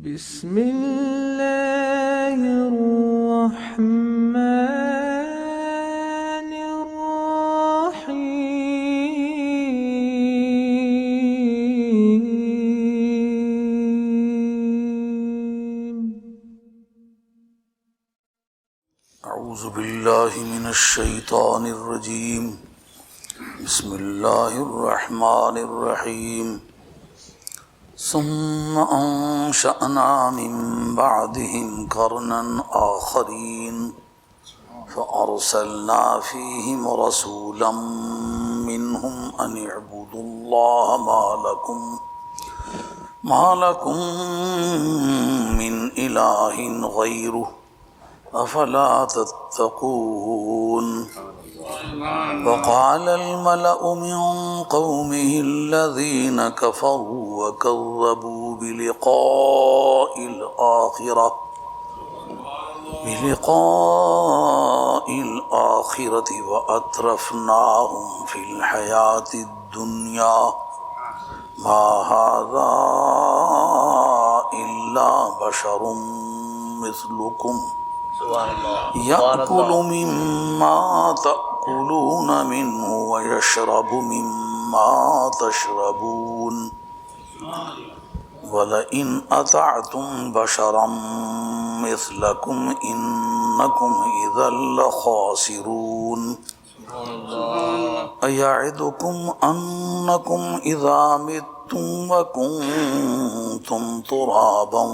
بسم اللہ الرحمن الرحیم اعوذ باللہ من الشیطان الرجیم بسم اللہ الرحمن الرحیم ثم انشأنا من بعدهم قرنا آخرین فأرسلنا فيهم رسولا منهم أن اعبدوا الله ما لكم من إله غيره أفلا تتقون وقال الملأ من قومه الذين كفروا وكذبوا بلقاء الآخرة وأترفناهم في الحياة الدنيا ما هذا إلا بشر مثلكم يأكل مما تأكلون منه ويشرب مما تشربون ولئن أطعتم بشرا مثلكم إنكم إذا لخاسرون أيعدكم أنكم إذا متم وكنتم ترابا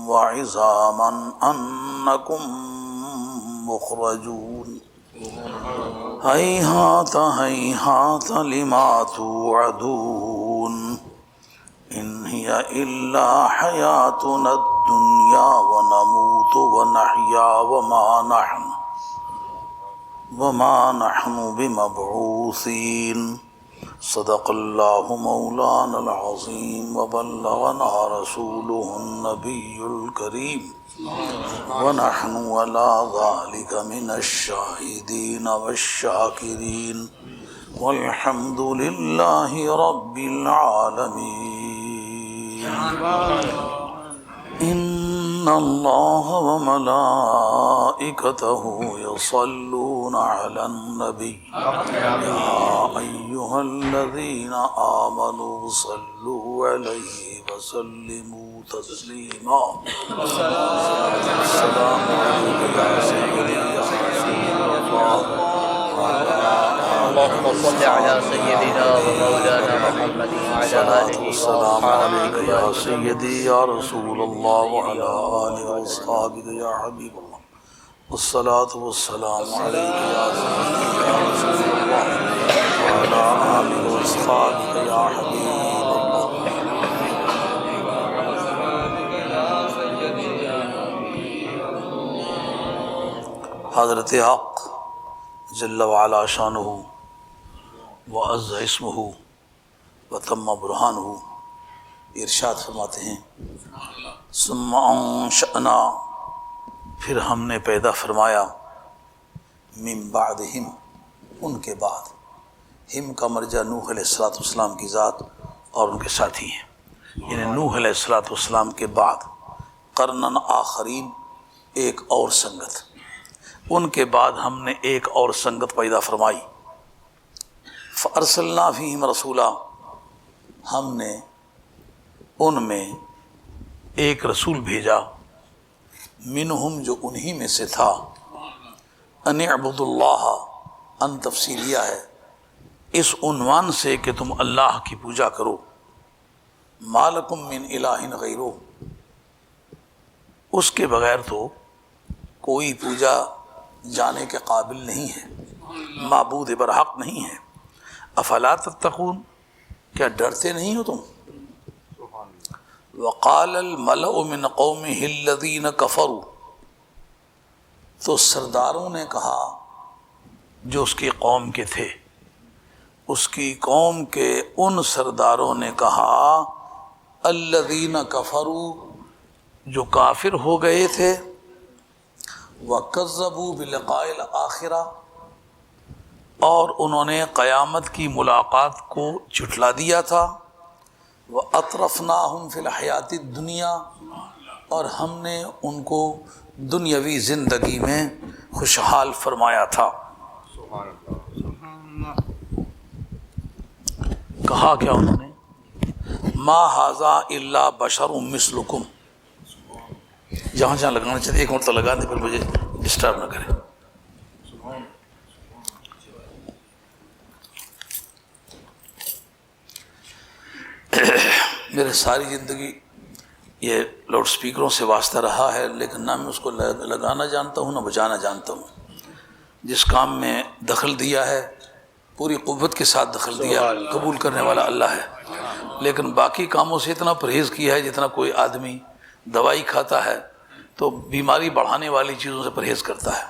وعظاما أنكم مخرجون هيهات هيهات لما توعدون إن هي إلا حياتنا الدنيا ونموت ونحيا وما نحن بمبعوثين صدق الله مولانا العظيم وبلغنا رسوله النبي الكريم ونحن على ذلك من الشاهدين والشاكرين والحمد لله رب العالمين إن الله وملائكته يصلون على النبي يا أيها الذين آمنوا صلوا عليه وسلموا تسليما السلام عليك يا سيدي يا رسول الله اللهم صل على سيدنا ومولانا محمد وعلى آله والسلام عليك يا سيدي يا رسول الله وعلى آله وصحبه يا حبيب الله والصلاة والسلام عليك يا سيدي يا رسول الله وعلى آله وصحبه يا حبيب الله. حضرت حق جل وعلا شانہ وعز اسمہ وتم برہانہ ارشاد فرماتے ہیں ثم انشأنا پھر ہم نے پیدا فرمایا من بعدہم ان کے بعد، ہم کا مرجع نوح علیہ السلام کی ذات اور ان کے ساتھی ہیں، یعنی نوح علیہ السلام کے بعد قرنن آخرین ایک اور سنگت، ان کے بعد ہم نے ایک اور سنگت پیدا فرمائی فارسلنا فیہم رسولا، ہم نے ان میں ایک رسول بھیجا منہم جو انہی میں سے تھا، ان اعبدوا اللہ، ان تفصیلیہ ہے اس عنوان سے کہ تم اللہ کی پوجا کرو، ما لکم من الہ غیرہ، اس کے بغیر تو کوئی پوجا جانے کے قابل نہیں ہے، معبود برحق نہیں ہے، افلا تتقون، کیا ڈرتے نہیں ہو تم؟ وقال الملأ من قومه الذين كفروا، تو سرداروں نے کہا جو اس کی قوم کے تھے، اس کی قوم کے ان سرداروں نے کہا الذين كفروا، جو کافر ہو گئے تھے، وَكَذَّبُوا بِلِقَاءِ الْآخِرَةِ، اور انہوں نے قیامت کی ملاقات کو جھٹلا دیا تھا، وَأَطْرَفْنَاهُمْ فِي الْحَيَاةِ الدُّنْيَا، اور ہم نے ان کو دنیاوی زندگی میں خوشحال فرمایا تھا۔ کہا کیا انہوں نے؟ ما ھذا الا بشر مثلکم۔ جہاں جہاں لگانا چاہتے ایک مرتبہ لگا دیں، پھر مجھے ڈسٹرب نہ کریں۔ میرے ساری زندگی یہ لاؤڈ سپیکروں سے واسطہ رہا ہے، لیکن نہ میں اس کو لگانا جانتا ہوں نہ بجانا جانتا ہوں۔ جس کام میں دخل دیا ہے پوری قوت کے ساتھ دخل دیا، قبول کرنے والا اللہ ہے، لیکن باقی کاموں سے اتنا پرہیز کیا ہے جتنا کوئی آدمی دوائی کھاتا ہے تو بیماری بڑھانے والی چیزوں سے پرہیز کرتا ہے۔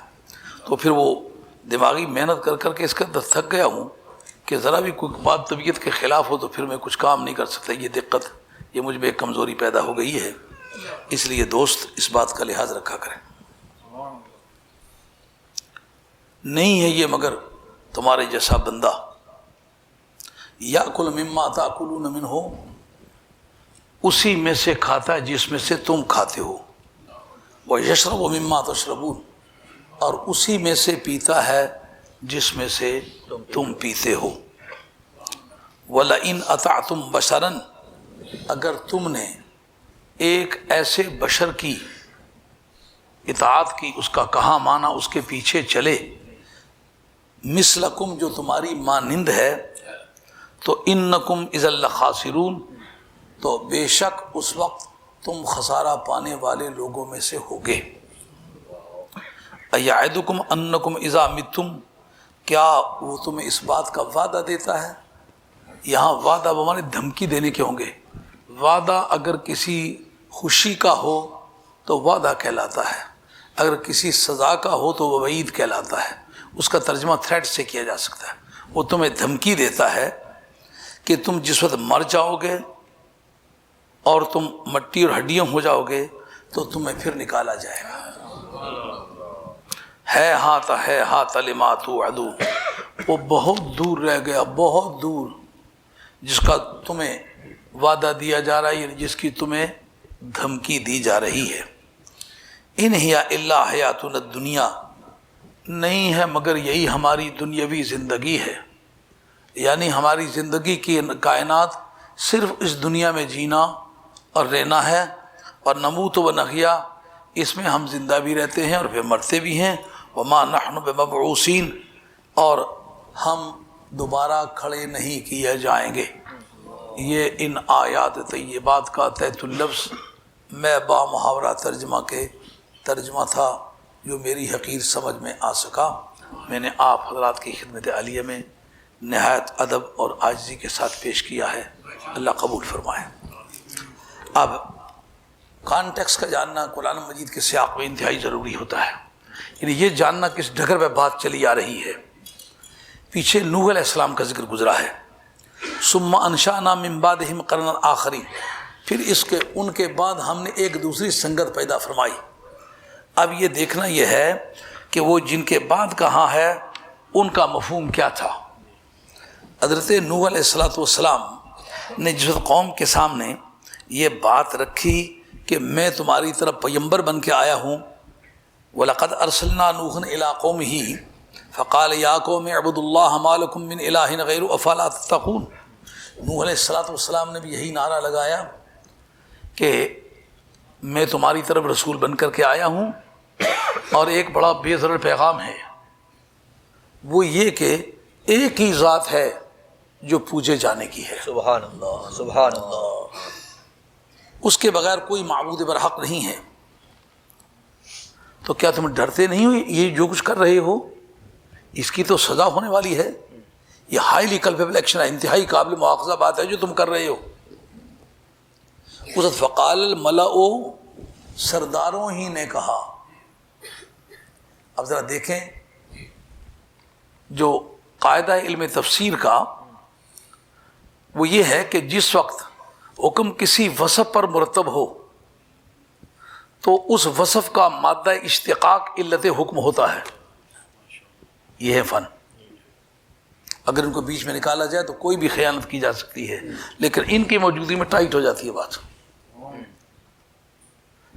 تو پھر وہ دماغی محنت کر کر کے اس قدر تھک گیا ہوں کہ ذرا بھی کوئی بات طبیعت کے خلاف ہو تو پھر میں کچھ کام نہیں کر سکتا۔ یہ دقت، یہ مجھ میں ایک کمزوری پیدا ہو گئی ہے، اس لیے دوست اس بات کا لحاظ رکھا کریں۔ نہیں ہے یہ مگر تمہارے جیسا بندہ، یاکل مما تاکلون منہ، اسی میں سے کھاتا ہے جس میں سے تم کھاتے ہو، ویشرب مما تشربون، اور اسی میں سے پیتا ہے جس میں سے تم پیتے ہو۔ وَلَئِنْ أَطَعْتُمْ بَشَرًا، اگر تم نے ایک ایسے بشر کی اطاعت کی، اس کا کہا مانا، اس کے پیچھے چلے، مثلکم جو تمہاری مانند ہے، تو انکم اذا لخاسرون، تو بے شک اس وقت تم خسارہ پانے والے لوگوں میں سے ہوگے۔ ایعدکم انکم اذا متم، کیا وہ تمہیں اس بات کا وعدہ دیتا ہے؟ یہاں وعدہ بمانے دھمکی دینے کے ہوں گے۔ وعدہ اگر کسی خوشی کا ہو تو وعدہ کہلاتا ہے، اگر کسی سزا کا ہو تو وہ وعید کہلاتا ہے۔ اس کا ترجمہ تھریٹ سے کیا جا سکتا ہے۔ وہ تمہیں دھمکی دیتا ہے کہ تم جس وقت مر جاؤ گے اور تم مٹی اور ہڈیاں ہو جاؤ گے تو تمہیں پھر نکالا جائے گا۔ ہے ہاتھ لما توعدون، وہ بہت دور رہ گیا، بہت دور، جس کا تمہیں وعدہ دیا جا رہا ہے، جس کی تمہیں دھمکی دی جا رہی ہے۔ ان ہی الا حیاتنا الدنیا، نہیں ہے مگر یہی ہماری دنیاوی زندگی ہے، یعنی ہماری زندگی کی کائنات صرف اس دنیا میں جینا اور رہنا ہے، اور نموت و نحیا، اس میں ہم زندہ بھی رہتے ہیں اور پھر مرتے بھی ہیں۔ وما نحن بمبعوثین، اور ہم دوبارہ کھڑے نہیں کیے جائیں گے۔ یہ ان آیات طیبات کا تحت اللفظ میں با محاورہ ترجمہ کے ترجمہ تھا جو میری حقیر سمجھ میں آ سکا، میں نے آپ حضرات کی خدمت عالیہ میں نہایت ادب اور عاجزی کے ساتھ پیش کیا ہے، اللہ قبول فرمائے۔ اب کانٹیکس کا جاننا قرآن مجید کے سیاق میں انتہائی ضروری ہوتا ہے، یعنی یہ جاننا کس ڈگر پہ بات چلی آ رہی ہے۔ پیچھے نوح علیہ السلام کا ذکر گزرا ہے، ثم انشأنا من بعدہم قرنا آخرین، پھر ان کے بعد ہم نے ایک دوسری سنگت پیدا فرمائی۔ اب یہ دیکھنا یہ ہے کہ وہ جن کے بعد کہاں ہے ان کا مفہوم کیا تھا۔ حضرت نوح علیہ السلام نے جس قوم کے سامنے یہ بات رکھی کہ میں تمہاری طرف پیغمبر بن کے آیا ہوں، وَلَقَدْ أَرْسَلْنَا نُوحًا إِلَىٰ قَوْمِهِ فَقَالَ يَا قَوْمِ اعْبُدُوا اللَّهَ مَا لَكُم مِّنْ إِلَٰهٍ غَيْرُهُ أَفَلَا تَتَّقُونَ۔ نوح علیہ السلام نے بھی یہی نعرہ لگایا کہ میں تمہاری طرف رسول بن کر کے آیا ہوں اور ایک بڑا بے ضرر پیغام ہے، وہ یہ کہ ایک ہی ذات ہے جو پوجے جانے کی ہے، سبحان اللہ، سبحان اللہ، اس کے بغیر کوئی معبود برحق نہیں ہے۔ تو کیا تم ڈرتے نہیں ہو؟ یہ جو کچھ کر رہے ہو اس کی تو سزا ہونے والی ہے، یہ ہائیلی کلپیبل ایکشن ہے، انتہائی قابل مواخذہ بات ہے جو تم کر رہے ہو۔ اس وقت فقال الملأ، سرداروں ہی نے کہا۔ اب ذرا دیکھیں جو قاعدہ علم تفسیر کا وہ یہ ہے کہ جس وقت حکم کسی وصف پر مرتب ہو تو اس وصف کا مادہ اشتقاق علت حکم ہوتا ہے، یہ ہے فن۔ اگر ان کو بیچ میں نکالا جائے تو کوئی بھی خیانت کی جا سکتی ہے، لیکن ان کی موجودگی میں ٹائٹ ہو جاتی ہے بات۔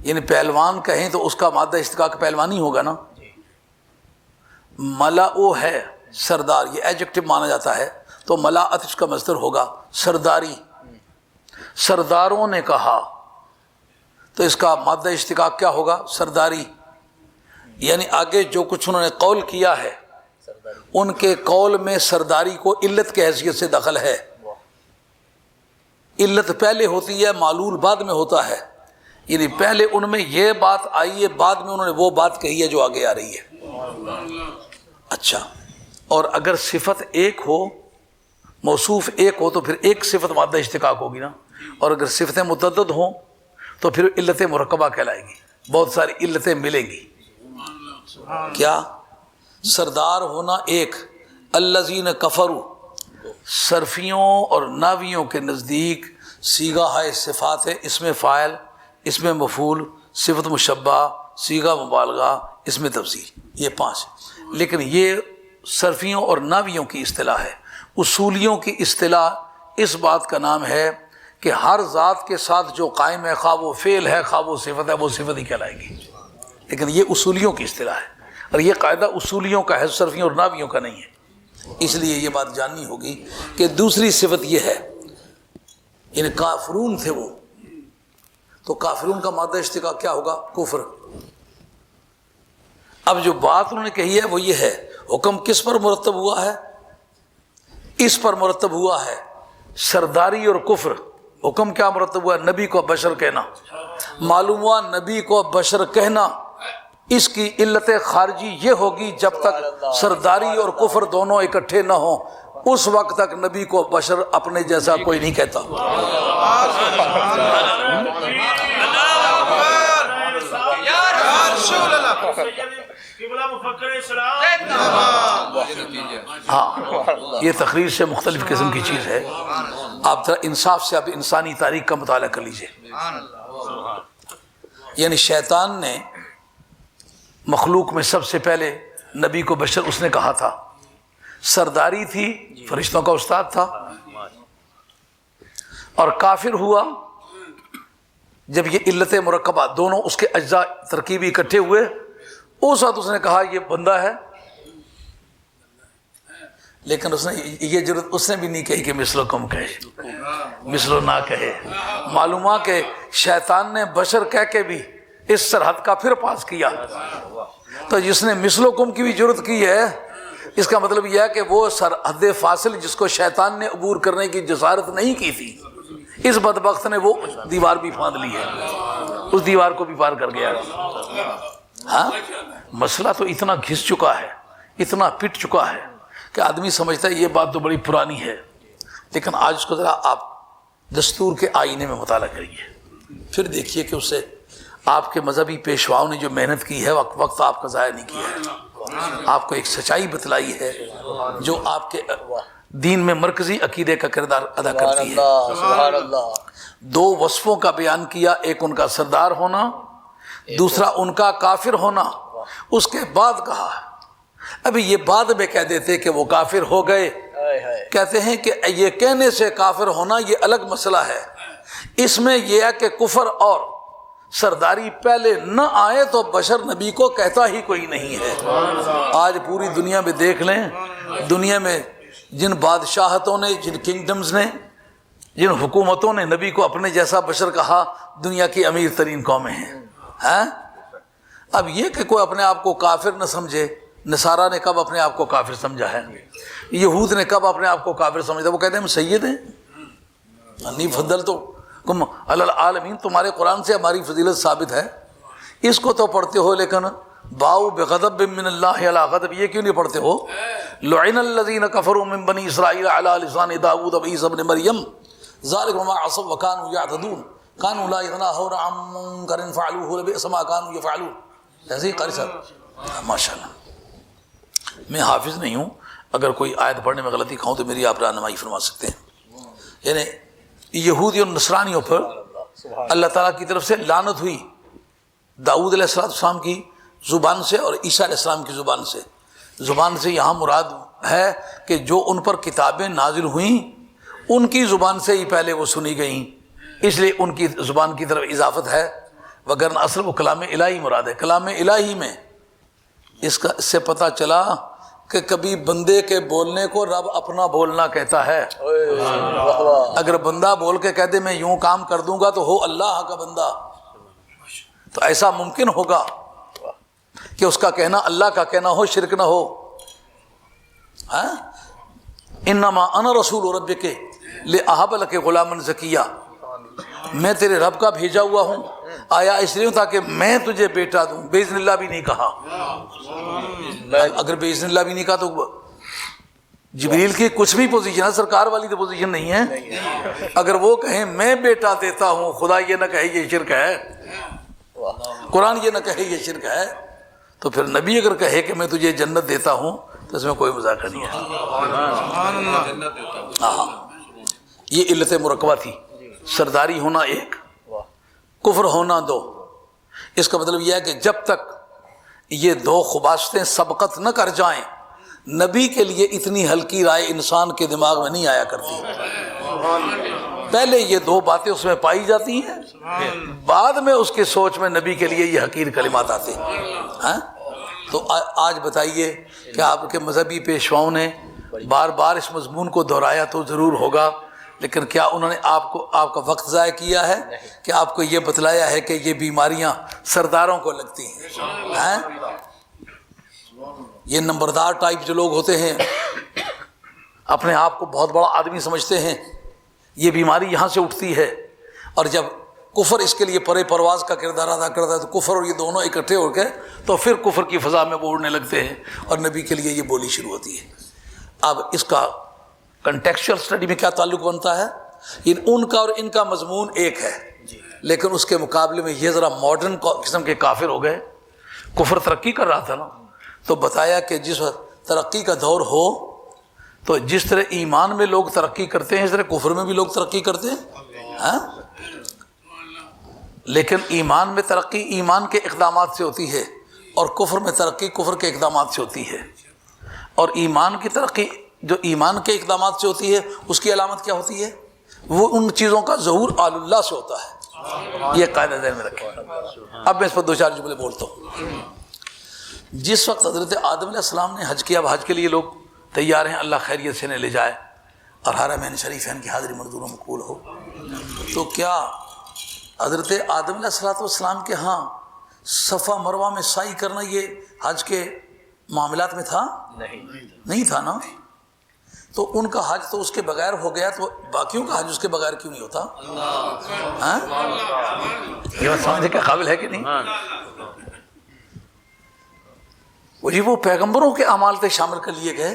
یعنی پہلوان کہیں تو اس کا مادہ اشتقاق پہلوانی ہوگا نا. ملأ ہے سردار، یہ ایڈجیکٹو مانا جاتا ہے، تو ملاءت اس کا مصدر ہوگا سرداری. سرداروں نے کہا تو اس کا مادہ اشتقاق کیا ہوگا؟ سرداری. یعنی آگے جو کچھ انہوں نے قول کیا ہے ان کے قول میں سرداری کو علت کی حیثیت سے دخل ہے. علت پہلے ہوتی ہے، معلول بعد میں ہوتا ہے. یعنی پہلے ان میں یہ بات آئی ہے، بعد میں انہوں نے وہ بات کہی ہے جو آگے آ رہی ہے. اچھا، اور اگر صفت ایک ہو، موصوف ایک ہو، تو پھر ایک صفت مادہ اشتقاق ہوگی نا. اور اگر صفتیں متعدد ہوں تو پھر علت مرکبہ کہلائے گی، بہت ساری علتیں ملیں گی. کیا؟ سردار ہونا ایک. الذین کفروا، صرفیوں اور ناویوں کے نزدیک صیغہ ہے صفات ہے، اس میں فاعل، اس میں مفعول، صفت مشبہ، صیغہ مبالغہ، اس میں تفضیل، یہ 5. لیکن یہ صرفیوں اور ناویوں کی اصطلاح ہے. اصولیوں کی اصطلاح اس بات کا نام ہے کہ ہر ذات کے ساتھ جو قائم ہے، خواہ وہ فعل ہے خواہ وہ صفت ہے، وہ صفت ہی کہلائے گی. لیکن یہ اصولیوں کی اصطلاح ہے، اور یہ قاعدہ اصولیوں کا ہے، صرفیوں اور ناویوں کا نہیں ہے. اس لیے یہ بات جاننی ہوگی کہ دوسری صفت یہ ہے، یعنی کافرون تھے وہ، تو کافرون کا مادہ اشتقاق کیا ہوگا؟ کفر. اب جو بات انہوں نے کہی ہے وہ یہ ہے، حکم کس پر مرتب ہوا ہے؟ اس پر مرتب ہوا ہے سرداری اور کفر. حکم کیا مرتب ہوا ہے؟ نبی کو بشر کہنا. معلوم ہوا نبی کو بشر کہنا، اس کی علت خارجی یہ ہوگی جب تک سرداری اور کفر دونوں اکٹھے نہ ہوں، اس وقت تک نبی کو بشر اپنے جیسا کوئی نہیں کہتا. ہاں، یہ تقریر سے مختلف قسم کی چیز ہے. آپ ذرا انصاف سے اب انسانی تاریخ کا مطالعہ کر لیجئے. یعنی شیطان نے مخلوق میں سب سے پہلے نبی کو بشر اس نے کہا تھا. سرداری تھی، فرشتوں کا استاد تھا. اور کافر ہوا جب یہ علت مرکبہ دونوں اس کے اجزاء ترکیبی اکٹھے ہوئے، اس وقت اس نے کہا یہ بندہ ہے. لیکن اس نے یہ ضرورت اس نے بھی نہیں کہی کہ مثلو کم کہے، مثلو نہ کہے. معلومہ کہ شیطان نے بشر کہہ کے بھی اس سرحد کا پھر پاس کیا. تو جس نے مثلو کم کی بھی ضرورت کی ہے، اس کا مطلب یہ ہے کہ وہ سرحد فاصل جس کو شیطان نے عبور کرنے کی جسارت نہیں کی تھی، اس بدبخت نے وہ دیوار بھی پھاند لی ہے، اس دیوار کو بھی پار کر گیا. ہاں، مسئلہ تو اتنا گھس چکا ہے، اتنا پٹ چکا ہے کہ آدمی سمجھتا ہے یہ بات تو بڑی پرانی ہے. لیکن آج اس کو ذرا آپ دستور کے آئینے میں مطالعہ کریے، پھر دیکھیے کہ اسے آپ کے مذہبی پیشواؤں نے جو محنت کی ہے وقت آپ کا ضائع نہیں کیا ہے. آپ کو ایک سچائی بتلائی ہے جو آپ کے دین میں مرکزی عقیدے کا کردار ادا کرتی ہے. سبحان اللہ. 2 وصفوں کا بیان کیا، ایک ان کا سردار ہونا، دوسرا ان کا کافر ہونا. اس کے بعد کہا، ابھی یہ بعد میں کہہ دیتے کہ وہ کافر ہو گئے، کہتے ہیں کہ یہ کہنے سے کافر ہونا یہ الگ مسئلہ ہے. اس میں یہ ہے کہ کفر اور سرداری پہلے نہ آئے تو بشر نبی کو کہتا ہی کوئی نہیں ہے. آج پوری دنیا میں دیکھ لیں، دنیا میں جن بادشاہتوں نے، جن کنگڈمز نے، جن حکومتوں نے نبی کو اپنے جیسا بشر کہا، دنیا کی امیر ترین قومیں ہیں. اب یہ کہ کوئی اپنے آپ کو کافر نہ سمجھے، نصارہ نے کب اپنے آپ کو کافر سمجھا ہے؟ یہود نے کب اپنے آپ کو کافر سمجھا؟ وہ کہتے ہیں ہم سید ہیں، انی فضلتکم علی العالمین، تمہارے قرآن سے ہماری فضیلت ثابت ہے. اس کو تو پڑھتے ہو، لیکن باؤ بغضب من اللہ علی غضب یہ کیوں نہیں پڑھتے ہو؟ لعن الذین کفروا من بنی اسرائیل علی لسان داؤد وعیسی ابن مریم ذلک ما عصوا وکانوا یعتدون کانوا لا یناہون عن منکر فعلوہ لبئس ما کانوا یفعلون. ایسے ہی قاری صاحب ماشاء اللہ. میں حافظ نہیں ہوں، اگر کوئی آیت پڑھنے میں غلطی کھاؤں تو میری آپ رہنمائی فرما سکتے ہیں. یعنی یہودی اور نصرانیوں پر اللہ تعالیٰ کی طرف سے لعنت ہوئی داؤد علیہ السلام کی زبان سے اور عیسیٰ علیہ السلام کی زبان سے. زبان سے یہاں مراد ہے کہ جو ان پر کتابیں نازل ہوئیں ان کی زبان سے ہی پہلے وہ سنی گئیں، اس لیے ان کی زبان کی طرف اضافت ہے. وگرنہ اصل وہ کلام الہی مراد ہے۔ کلام الہی میں اس سے پتہ چلا کہ کبھی بندے کے بولنے کو رب اپنا بولنا کہتا ہے۔ اگر بندہ بول کے کہہ دے میں یوں کام کر دوں گا تو ہو اللہ کا بندہ، تو ایسا ممکن ہوگا کہ اس کا کہنا اللہ کا کہنا ہو، شرک نہ ہو۔ انما انا رسول ربک لاہب لک غلاما زکیہ، میں تیرے رب کا بھیجا ہوا ہوں، آیا اس لیے تاکہ میں تجھے بیٹا دوں۔ باذن اللہ بھی نہیں کہا، اگر باذن اللہ بھی نہیں کہا تو جبریل کی کچھ بھی پوزیشن ہے، سرکار والی تو پوزیشن نہیں ہے۔ اگر وہ کہیں میں بیٹا دیتا ہوں، خدا یہ نہ کہے یہ شرک ہے، قرآن یہ نہ کہے یہ شرک ہے، تو پھر نبی اگر کہے کہ میں تجھے جنت دیتا ہوں تو اس میں کوئی مذاکرہ نہیں ہے۔ ہاں، یہ علت مرکبہ تھی، سرداری ہونا ایک، کفر ہونا دو۔ اس کا مطلب یہ ہے کہ جب تک یہ دو خباثتیں سبقت نہ کر جائیں، نبی کے لیے اتنی ہلکی رائے انسان کے دماغ میں نہیں آیا کرتی۔ پہلے یہ دو باتیں اس میں پائی جاتی ہیں، بعد میں اس کی سوچ میں نبی کے لیے یہ حقیر کلمات آتے ہیں۔ تو آج بتائیے کہ آپ کے مذہبی پیشواؤں نے بار بار اس مضمون کو دہرایا تو ضرور ہوگا، لیکن کیا انہوں نے آپ کا وقت ضائع کیا ہے کہ آپ کو یہ بتلایا ہے کہ یہ بیماریاں سرداروں کو لگتی ہیں؟ یہ نمبردار ٹائپ جو لوگ ہوتے ہیں، اپنے آپ کو بہت بڑا آدمی سمجھتے ہیں، یہ بیماری یہاں سے اٹھتی ہے، اور جب کفر اس کے لیے پرے پرواز کا کردار ادا کرتا ہے تو کفر اور یہ دونوں اکٹھے ہو کے تو پھر کفر کی فضا میں وہ اڑنے لگتے ہیں اور نبی کے لیے یہ بولی شروع ہوتی ہے۔ اب اس کا کنٹیکسچل سٹڈی میں کیا تعلق بنتا ہے؟ ان کا اور ان کا مضمون ایک ہے، لیکن اس کے مقابلے میں یہ ذرا ماڈرن قسم کے کافر ہو گئے۔ کفر ترقی کر رہا تھا نا، تو بتایا کہ جس وقت ترقی کا دور ہو تو جس طرح ایمان میں لوگ ترقی کرتے ہیں اس طرح کفر میں بھی لوگ ترقی کرتے ہیں، لیکن ایمان میں ترقی ایمان کے اقدامات سے ہوتی ہے اور کفر میں ترقی کفر کے اقدامات سے ہوتی ہے۔ اور ایمان کی ترقی جو ایمان کے اقدامات سے ہوتی ہے اس کی علامت کیا ہوتی ہے؟ وہ ان چیزوں کا ظہور آل اللہ سے ہوتا ہے۔ یہ قاعدہ ذہن میں رکھیں۔ اب میں اس پر دو چار جملے بولتا ہوں۔ جس وقت حضرت آدم علیہ السلام نے حج کیا، اب حج کے لیے لوگ تیار ہیں، اللہ خیریت سے انہیں لے جائے اور حرمین شریفین کی حاضری منظور و مقبول ہو، تو کیا حضرت آدم علیہ السلام کے ہاں صفا مروہ میں سعی کرنا یہ حج کے معاملات میں تھا؟ نہیں تھا نا۔ تو ان کا حج تو اس کے بغیر ہو گیا، تو باقیوں کا حج اس کے بغیر کیوں نہیں ہوتا؟ یہ بات سمجھنے کے قابل ہے کہ نہیں؟ وہ پیغمبروں کے اعمال سے شامل کر لیے گئے۔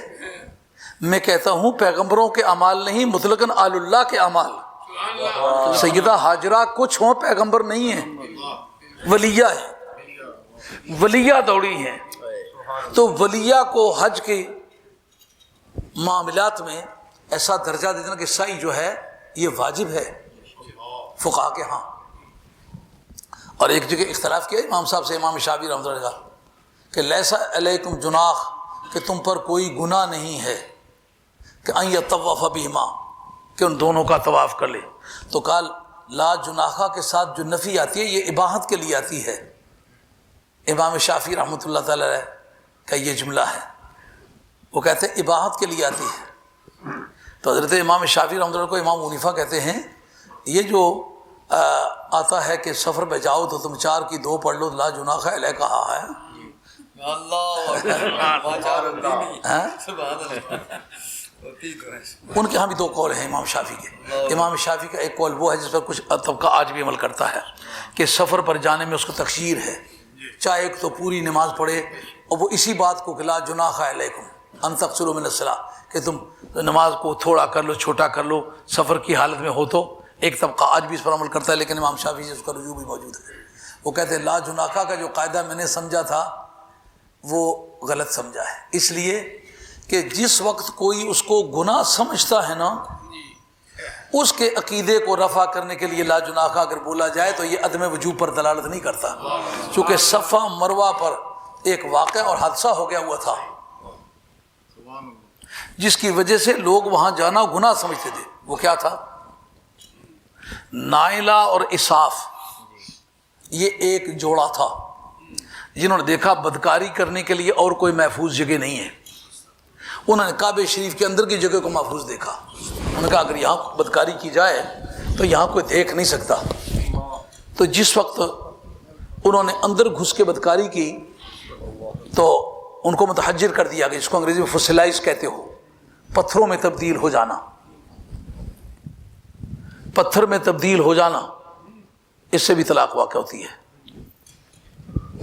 میں کہتا ہوں پیغمبروں کے اعمال نہیں، مطلقاً آل اللہ کے اعمال۔ سیدہ ہاجرہ کچھ ہوں، پیغمبر نہیں ہیں، ولیہ ہیں، ولیہ دوڑی ہیں۔ تو ولیہ کو حج کے معاملات میں ایسا درجہ دے دینا کہ سعی جو ہے یہ واجب ہے فقہا کے ہاں۔ اور ایک جگہ اختلاف کیا امام صاحب سے، امام شافعی رحمۃ اللہ علیہ، کہ لیسا علیکم جناح، کہ تم پر کوئی گناہ نہیں ہے کہ ان یطوف بہما، کہ ان دونوں کا طواف کر لے۔ تو کہا لا جناحہ کے ساتھ جو نفی آتی ہے یہ اباحت کے لیے آتی ہے۔ امام شافعی رحمۃ اللہ تعالی علیہ کا یہ جملہ ہے، وہ کہتے ہیں اباحت کے لیے آتی ہے۔ تو حضرت امام شافعی رحمۃ اللہ کو امام حنیفہ کہتے ہیں یہ جو آتا ہے کہ سفر پہ جاؤ تو تم 4 کی 2 پڑھ لو، لا جناح علیہ کہا ہے۔ ان کے ہاں بھی 2 قول ہیں امام شافعی کے۔ امام شافعی کا ایک قول وہ ہے جس پر کچھ طبقہ آج بھی عمل کرتا ہے کہ سفر پر جانے میں اس کو تخییر ہے، چاہے ایک تو پوری نماز پڑھے اور وہ اسی بات کو کہ لا جناح علیکم ان تقصروا من الصلاۃ، کہ تم نماز کو تھوڑا کر لو، چھوٹا کر لو سفر کی حالت میں ہو۔ تو ایک طبقہ آج بھی اس پر عمل کرتا ہے، لیکن امام شافعی سے اس کا رجوع بھی موجود ہے۔ وہ کہتے ہیں لا جناح کا جو قاعدہ میں نے سمجھا تھا وہ غلط سمجھا ہے، اس لیے کہ جس وقت کوئی اس کو گناہ سمجھتا ہے نا، اس کے عقیدے کو رفع کرنے کے لیے لا جناح اگر بولا جائے تو یہ عدم وجوب پر دلالت نہیں کرتا، چونکہ صفا مروہ پر ایک واقعہ اور حادثہ ہو گیا ہوا تھا جس کی وجہ سے لوگ وہاں جانا گناہ سمجھتے تھے۔ وہ کیا تھا؟ نائلہ اور اساف، یہ ایک جوڑا تھا جنہوں نے دیکھا بدکاری کرنے کے لیے اور کوئی محفوظ جگہ نہیں ہے. انہوں نے کعبہ شریف کے اندر کی جگہ کو محفوظ دیکھا. انہوں نے کہا اگر یہاں بدکاری کی جائے تو یہاں کوئی دیکھ نہیں سکتا. تو جس وقت انہوں نے اندر گھس کے بدکاری کی تو ان کو متحجر کر دیا گیا، جس کو انگریزی میں فسلائز کہتے ہو، پتھروں میں تبدیل ہو جانا. پتھر میں تبدیل ہو جانا، اس سے بھی طلاق واقع ہوتی ہے.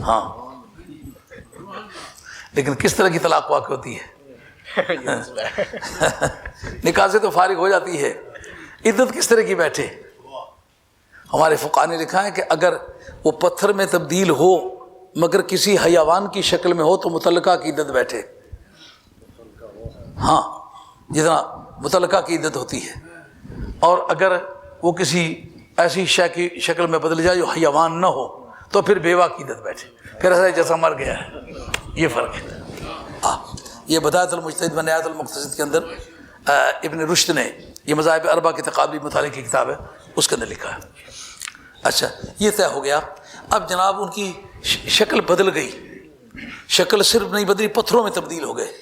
ہاں، لیکن کس طرح کی طلاق واقع ہوتی ہے؟ نکاح سے تو فارغ ہو جاتی ہے، عدت کس طرح کی بیٹھے؟ ہمارے فقہاء نے لکھا ہے کہ اگر وہ پتھر میں تبدیل ہو مگر کسی حیوان کی شکل میں ہو تو متعلقہ کی عدت بیٹھے. ہاں، جتنا متعلقہ کی عدت ہوتی ہے. اور اگر وہ کسی ایسی شے کی شکل میں بدل جائے جو حیوان نہ ہو تو پھر بیوہ کی عدت بیٹھے، پھر ایسا جیسا مر گیا ہے. یہ فرق ہے. یہ بدایت المجتہد و نہایت المقتصد کے اندر ابن رشد نے، یہ مذاہب اربعہ کے تقابلی مطالعے کی کتاب ہے، اس کے اندر لکھا ہے. اچھا، یہ طے ہو گیا. اب جناب ان کی شکل بدل گئی، شکل صرف نہیں بدلی، پتھروں میں تبدیل ہو گئے.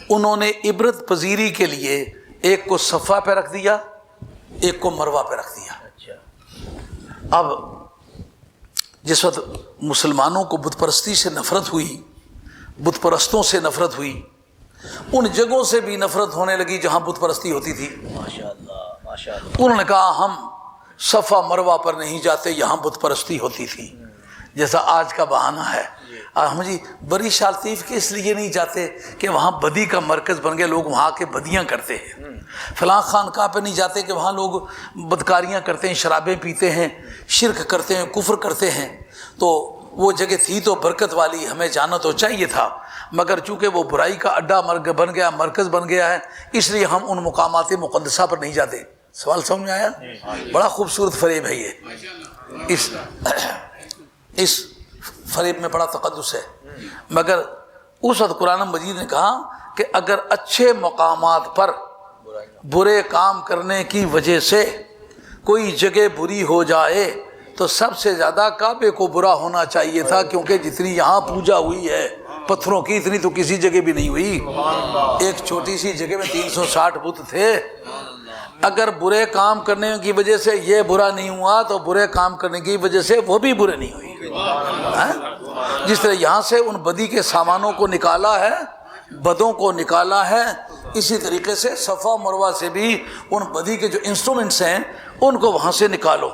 انہوں نے عبرت پذیری کے لیے ایک کو صفا پہ رکھ دیا، ایک کو مروہ پہ رکھ دیا. اب جس وقت مسلمانوں کو بت پرستی سے نفرت ہوئی، بت پرستوں سے نفرت ہوئی، ان جگہوں سے بھی نفرت ہونے لگی جہاں بت پرستی ہوتی تھی. انہوں نے کہا ہم صفا مروہ پر نہیں جاتے، یہاں بت پرستی ہوتی تھی. جیسا آج کا بہانہ ہے، ہم جی بری شالطیف کے اس لیے نہیں جاتے کہ وہاں بدی کا مرکز بن گئے، لوگ وہاں آ کے بدیاں کرتے ہیں. فلاں خانقاہ پہ نہیں جاتے کہ وہاں لوگ بدکاریاں کرتے ہیں، شرابیں پیتے ہیں، شرک کرتے ہیں، کفر کرتے ہیں. تو وہ جگہ تھی تو برکت والی، ہمیں جانا تو چاہیے تھا، مگر چونکہ وہ برائی کا اڈا بن گیا، مرکز بن گیا ہے، اس لیے ہم ان مقامات مقدسہ پر نہیں جاتے. سوال سمجھ میں آیا؟ بڑا خوبصورت فریب ہے یہ. اس فریب میں بڑا تقدس ہے. مگر اس وقت قرآن مجید نے کہا کہ اگر اچھے مقامات پر برے کام کرنے کی وجہ سے کوئی جگہ بری ہو جائے تو سب سے زیادہ کعبے کو برا ہونا چاہیے تھا، کیونکہ جتنی یہاں پوجا ہوئی ہے پتھروں کی اتنی تو کسی جگہ بھی نہیں ہوئی. ایک چھوٹی سی جگہ میں 360 بت تھے. اگر برے کام کرنے کی وجہ سے یہ برا نہیں ہوا تو برے کام کرنے کی وجہ سے وہ بھی برے نہیں ہوئی. جس طرح یہاں سے ان بدی کے سامانوں کو نکالا ہے، بدوں کو نکالا ہے، اسی طریقے سے صفا مروہ سے بھی ان بدی کے جو انسٹرومنٹس ہیں ان کو وہاں سے نکالو،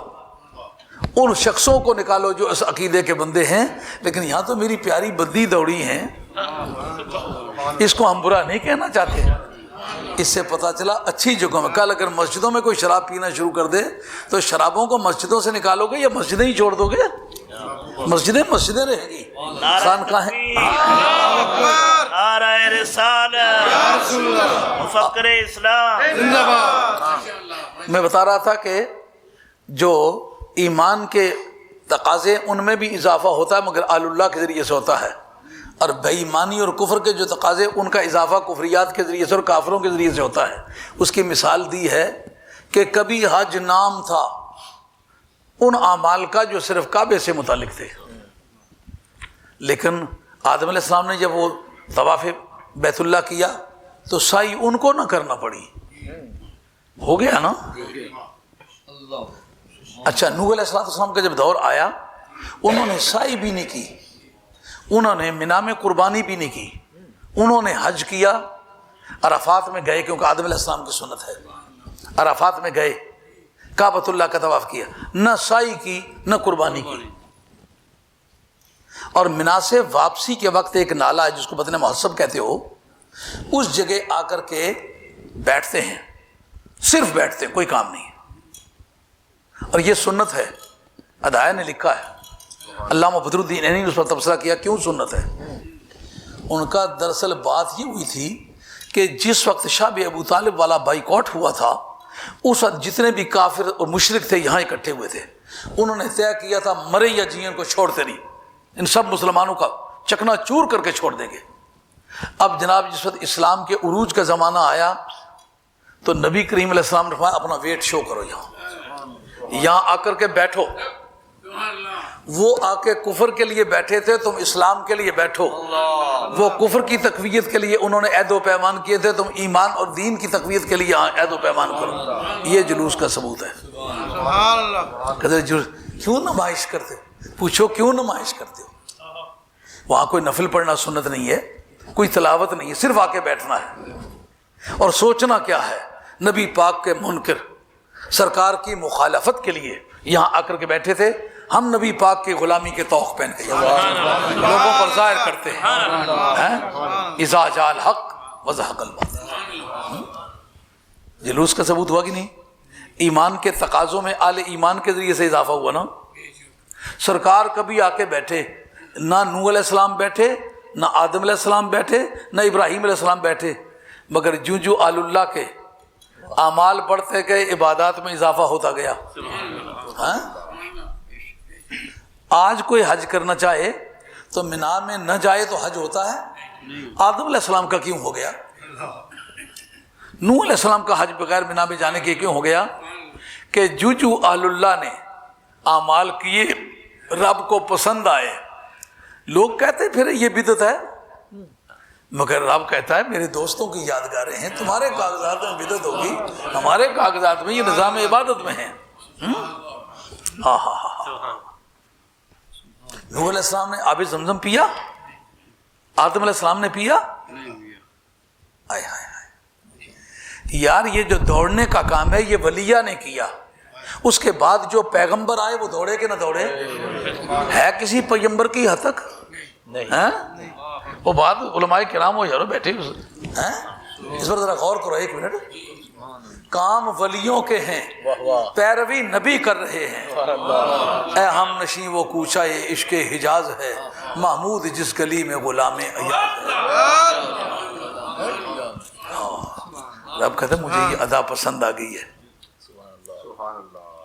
ان شخصوں کو نکالو جو اس عقیدے کے بندے ہیں. لیکن یہاں تو میری پیاری بدی دوڑی ہیں، اس کو ہم برا نہیں کہنا چاہتے. اس سے پتہ چلا اچھی جگہوں میں. کل اگر مسجدوں میں کوئی شراب پینا شروع کر دے تو شرابوں کو مسجدوں سے نکالو گے یا مسجدیں ہی چھوڑ دو گے؟ مسجدیں رہیں گی، خانقاہیں. نعرہ رسالت، مفکر اسلام. میں بتا رہا تھا کہ جو ایمان کے تقاضے ان میں بھی اضافہ ہوتا ہے مگر آل اللہ کے ذریعے سے ہوتا ہے، اور بے ایمانی اور کفر کے جو تقاضے ان کا اضافہ کفریات کے ذریعے سے اور کافروں کے ذریعے سے ہوتا ہے. اس کی مثال دی ہے کہ کبھی حج نام تھا ان اعمال کا جو صرف کعبے سے متعلق تھے، لیکن آدم علیہ السلام نے جب وہ طواف بیت اللہ کیا تو سعی ان کو نہ کرنا پڑی. ہو گیا نا. اچھا، نوح علیہ السلام کا جب دور آیا انہوں نے سعی بھی نہیں کی، انہوں نے مینا میں قربانی بھی نہیں کی، انہوں نے حج کیا، عرفات میں گئے کیونکہ آدم علیہ السلام کی سنت ہے. عرفات میں گئے، کعبۃ اللہ کا طواف کیا، نہ سعی کی نہ قربانی کی. اور مینا سے واپسی کے وقت ایک نالا ہے جس کو بطن محسب کہتے ہو، اس جگہ آ کر کے بیٹھتے ہیں، صرف بیٹھتے ہیں، کوئی کام نہیں. اور یہ سنت ہے، ادائے نے لکھا ہے، علامہ بدر الدین عینی نے اس پر تبصرہ کیا کیوں سنت ہے. ان کا دراصل بات یہ ہوئی تھی کہ جس وقت شاب ابو طالب والا بائیکاٹ ہوا تھا اس وقت جتنے بھی کافر اور مشرک تھے یہاں اکٹھے ہوئے تھے. انہوں نے طے کیا تھا مرے یا جیئن کو چھوڑتے نہیں، ان سب مسلمانوں کا چکنا چور کر کے چھوڑ دیں گے. اب جناب جس وقت اسلام کے عروج کا زمانہ آیا تو نبی کریم علیہ السلام نے فرمایا اپنا ویٹ شو کرو، یہاں آ کر کے بیٹھو. وہ آ کے کفر کے لیے بیٹھے تھے، تم اسلام کے لیے بیٹھو۔ وہ کفر کی تقویت کے لیے انہوں نے عہد و پیمان کیے تھے، تم ایمان اور دین کی تقویت کے لیے عہد و پیمان کرو۔ یہ جلوس کا ثبوت ہے۔ کہتے کیوں نمائش کرتے ہو؟ پوچھو کیوں نمائش کرتے ہو؟ وہاں کوئی نفل پڑھنا سنت نہیں ہے، کوئی تلاوت نہیں ہے، صرف آ کے بیٹھنا ہے اور سوچنا کیا ہے۔ نبی پاک کے منکر سرکار کی مخالفت کے لیے یہاں آ کر کے بیٹھے تھے، ہم نبی پاک کی غلامی کے طوق پہن کے لوگوں پر ظاہر کرتے ہیں اذا جاء الحق وزهق الباطل۔ جلوس کا ثبوت ہوا کہ نہیں؟ ایمان کے تقاضوں میں آل ایمان کے ذریعے سے اضافہ ہوا نا۔ سرکار کبھی آ کے بیٹھے، نہ نوح علیہ السلام بیٹھے، نہ آدم علیہ السلام بیٹھے، نہ ابراہیم علیہ السلام بیٹھے، مگر جو آل اللہ کے اعمال بڑھتے گئے، عبادات میں اضافہ ہوتا گیا۔ ہاں؟ آج کوئی حج کرنا چاہے تو مینا میں نہ جائے تو حج ہوتا ہے؟ آدم علیہ السلام کا کیوں ہو گیا؟ نوح علیہ السلام کا حج بغیر مینا میں جانے کے کیوں ہو گیا؟ کہ جو اہل اللہ نے اعمال کیے رب کو پسند آئے، لوگ کہتے پھر یہ بدعت ہے، مگر رب کہتا ہے میرے دوستوں کی یادگاریں ہیں، تمہارے کاغذات میں بدعت ہوگی، ہمارے کاغذات میں یہ نظام عبادت میں ہے۔ نوح علیہ السلام نے آب زمزم پیا؟ آدم علیہ السلام نے پیا؟ آئے ہائے یار، یہ جو دوڑنے کا کام ہے یہ ولیہ نے کیا، اس کے بعد جو پیغمبر آئے وہ دوڑے کہ نہ دوڑے؟ ہے کسی پیغمبر کی حد تک؟ وہ بات علماء کرام ہو یارو بیٹھے اس پر ذرا غور کرو ایک منٹ۔ کام ولیوں کے ہیں، پیروی نبی کر رہے ہیں۔ اے ہم نشیں وہ کوچہ یہ عشق حجاز ہے، محمود جس گلی میں غلام ایاز ہے۔ رب کہتا ہے مجھے یہ ادا پسند آ گئی ہے۔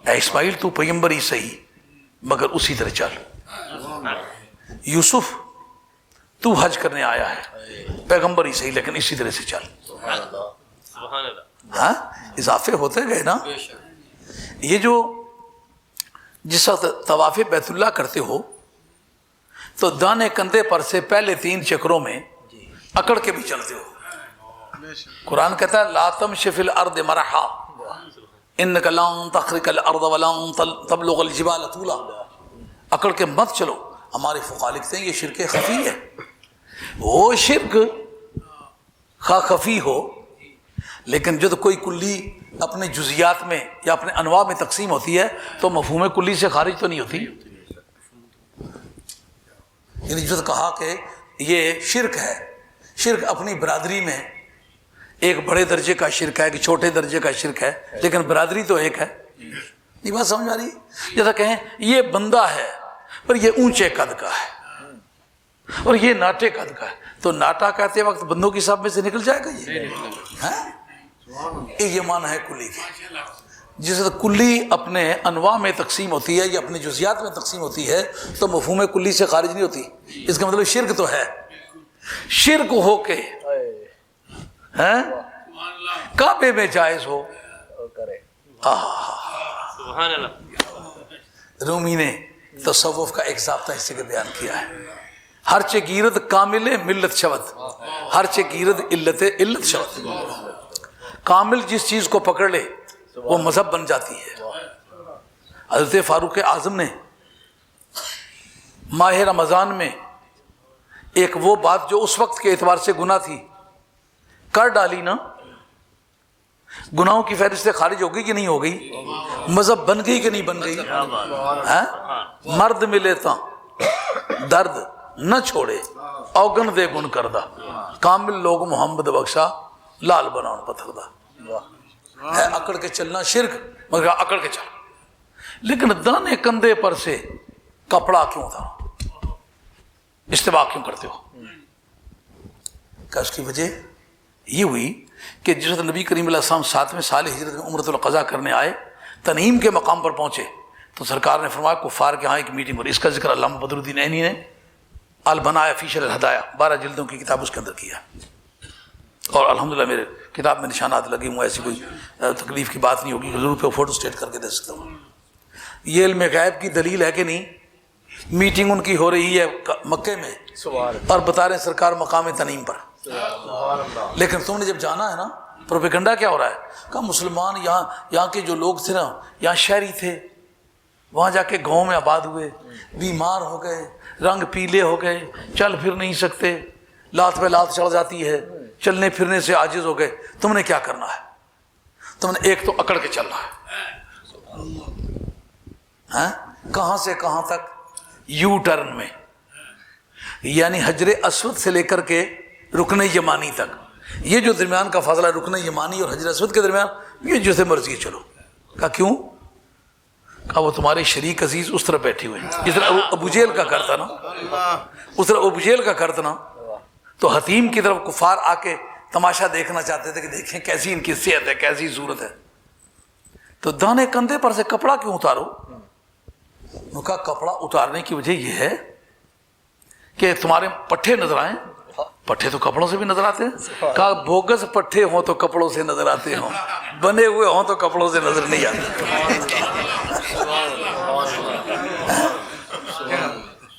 اے اسماعیل تو پیغمبر ہی صحیح مگر اسی طرح چل۔ یوسف تو حج کرنے آیا ہے، پیغمبر ہی صحیح لیکن اسی طرح سے چل۔ ہاں اضافے ہوتے گئے نا۔ یہ جو جس وقت طواف بیت اللہ کرتے ہو تو دانے کندھے پر سے پہلے 3 چکروں میں اکڑ کے بھی چلتے ہو۔ قرآن کہتا ہے لا تمش فی الارض مرحا انک لن تخرق الارض ولن تبلغ الجبال طولا۔ اکڑ کے مت چلو، ہمارے فقہا لکھتے ہیں یہ شرک خفی ہے۔ وہ شرک خواہ خفی ہو لیکن جب کوئی کلی اپنے جزیات میں یا اپنے انواع میں تقسیم ہوتی ہے تو مفہوم کلی سے خارج تو نہیں ہوتی۔ یعنی جو کہا کہ یہ شرک ہے، شرک اپنی برادری میں ایک بڑے درجے کا شرک ہے کہ چھوٹے درجے کا شرک ہے، لیکن برادری تو ایک ہے۔ یہ بات سمجھ آ رہی؟ جیسا کہیں یہ بندہ ہے پر یہ اونچے قد کا ہے اور یہ ناٹے قد کا ہے، تو ناٹا کہتے وقت بندوں کی صف میں سے نکل جائے گا یہ معنی ہے کلی کی۔ جس کلی اپنے انواع میں تقسیم ہوتی ہے یا اپنے جزیات میں تقسیم ہوتی ہے تو مفہوم کلی سے خارج نہیں ہوتی۔ اس کا مطلب شرک تو ہے، شرک ہو کے کعبے میں جائز ہو۔ رومی نے تصوف کا ایک ضابطہ اس سے بیان کیا ہے، ہر چے گیرد کامل ملت شود، ہر چے گیرد علت شود۔ کامل جس چیز کو پکڑ لے وہ مذہب بن جاتی ہے۔ حضرت فاروق اعظم نے ماہ رمضان میں ایک وہ بات جو اس وقت کے اعتبار سے گناہ تھی کر ڈالی نا، گناہوں کی فہرست سے خارج ہو گئی کہ نہیں ہو گئی؟ مذہب بن گئی کہ نہیں بن گئی؟ مرد ملے تا درد نہ چھوڑے اوگن دے گن کردہ، کامل لوگ محمد بخشا لال بناؤن پتھر دا۔ ہے اکڑ کے چلنا شرک، مگر اکڑ کے چل، لیکن دانے کندھے پر سے کپڑا کیوں تھا؟ استباع کیوں کرتے ہو؟ کہ اس کی وجہ یہ ہوئی کہ جس وقت نبی کریم علیہ السلام 7ویں سال ہجرت میں عمرۃ القضاء کرنے آئے، تنعیم کے مقام پر پہنچے تو سرکار نے فرمایا کفار کے ہاں ایک میٹنگ ہو رہی، اس کا ذکر علامہ بدر الدین عینی نے البنایا فی شرح الہدایہ 12 جلدوں کی کتاب اس کے اندر کیا، اور الحمدللہ میرے کتاب میں نشانات لگے ہوئے، ایسی کوئی تکلیف کی بات نہیں ہوگی، حضور پہ فوٹو سٹیٹ کر کے دے سکتا ہوں۔ یہ علم غیب کی دلیل ہے کہ نہیں؟ میٹنگ ان کی ہو رہی ہے مکے میں اور بتا رہے ہیں سرکار مقام تنعیم پر. لیکن تم نے جب جانا ہے نا, پروپیگنڈا کیا ہو رہا ہے, کہا مسلمان یہاں کے جو لوگ تھے نا, یہاں شہری تھے, وہاں جا کے گاؤں میں آباد ہوئے, بیمار ہو گئے, رنگ پیلے ہو گئے, چل پھر نہیں سکتے, لات پہ لات چڑھ جاتی ہے, چلنے پھرنے سے عاجز ہو گئے. تم نے کیا کرنا ہے؟ تم نے ایک تو اکڑ کے چلنا ہے. کہاں سے کہاں تک؟ یو ٹرن میں, یعنی حجر اسود سے لے کر کے رکن یمانی تک. یہ جو درمیان کا فاصلہ رکن یمانی اور حجر اسود کے درمیان, یہ جیسے مرضی چلو. کہا کیوں؟ کہا وہ تمہارے شریک عزیز اس طرف بیٹھے ہوئے ہیں. جس طرح ابو جہل کا گھر تھا نا, اس طرح ابو جہل کا گھر تھا نا, تو حتیم کی طرف کفار آ کے تماشا دیکھنا چاہتے تھے کہ دیکھیں کیسی ان کی صحت ہے, کیسی صورت ہے. تو دانے کندھے پر سے کپڑا کیوں اتارو؟ انہوں نے کہا کپڑا اتارنے کی وجہ یہ ہے کہ تمہارے پٹھے نظر آئیں. پٹھے تو کپڑوں سے بھی نظر آتے ہیں. کہا بوگس پٹھے ہوں تو کپڑوں سے نظر آتے ہوں, بنے ہوئے ہوں تو کپڑوں سے نظر نہیں آتے.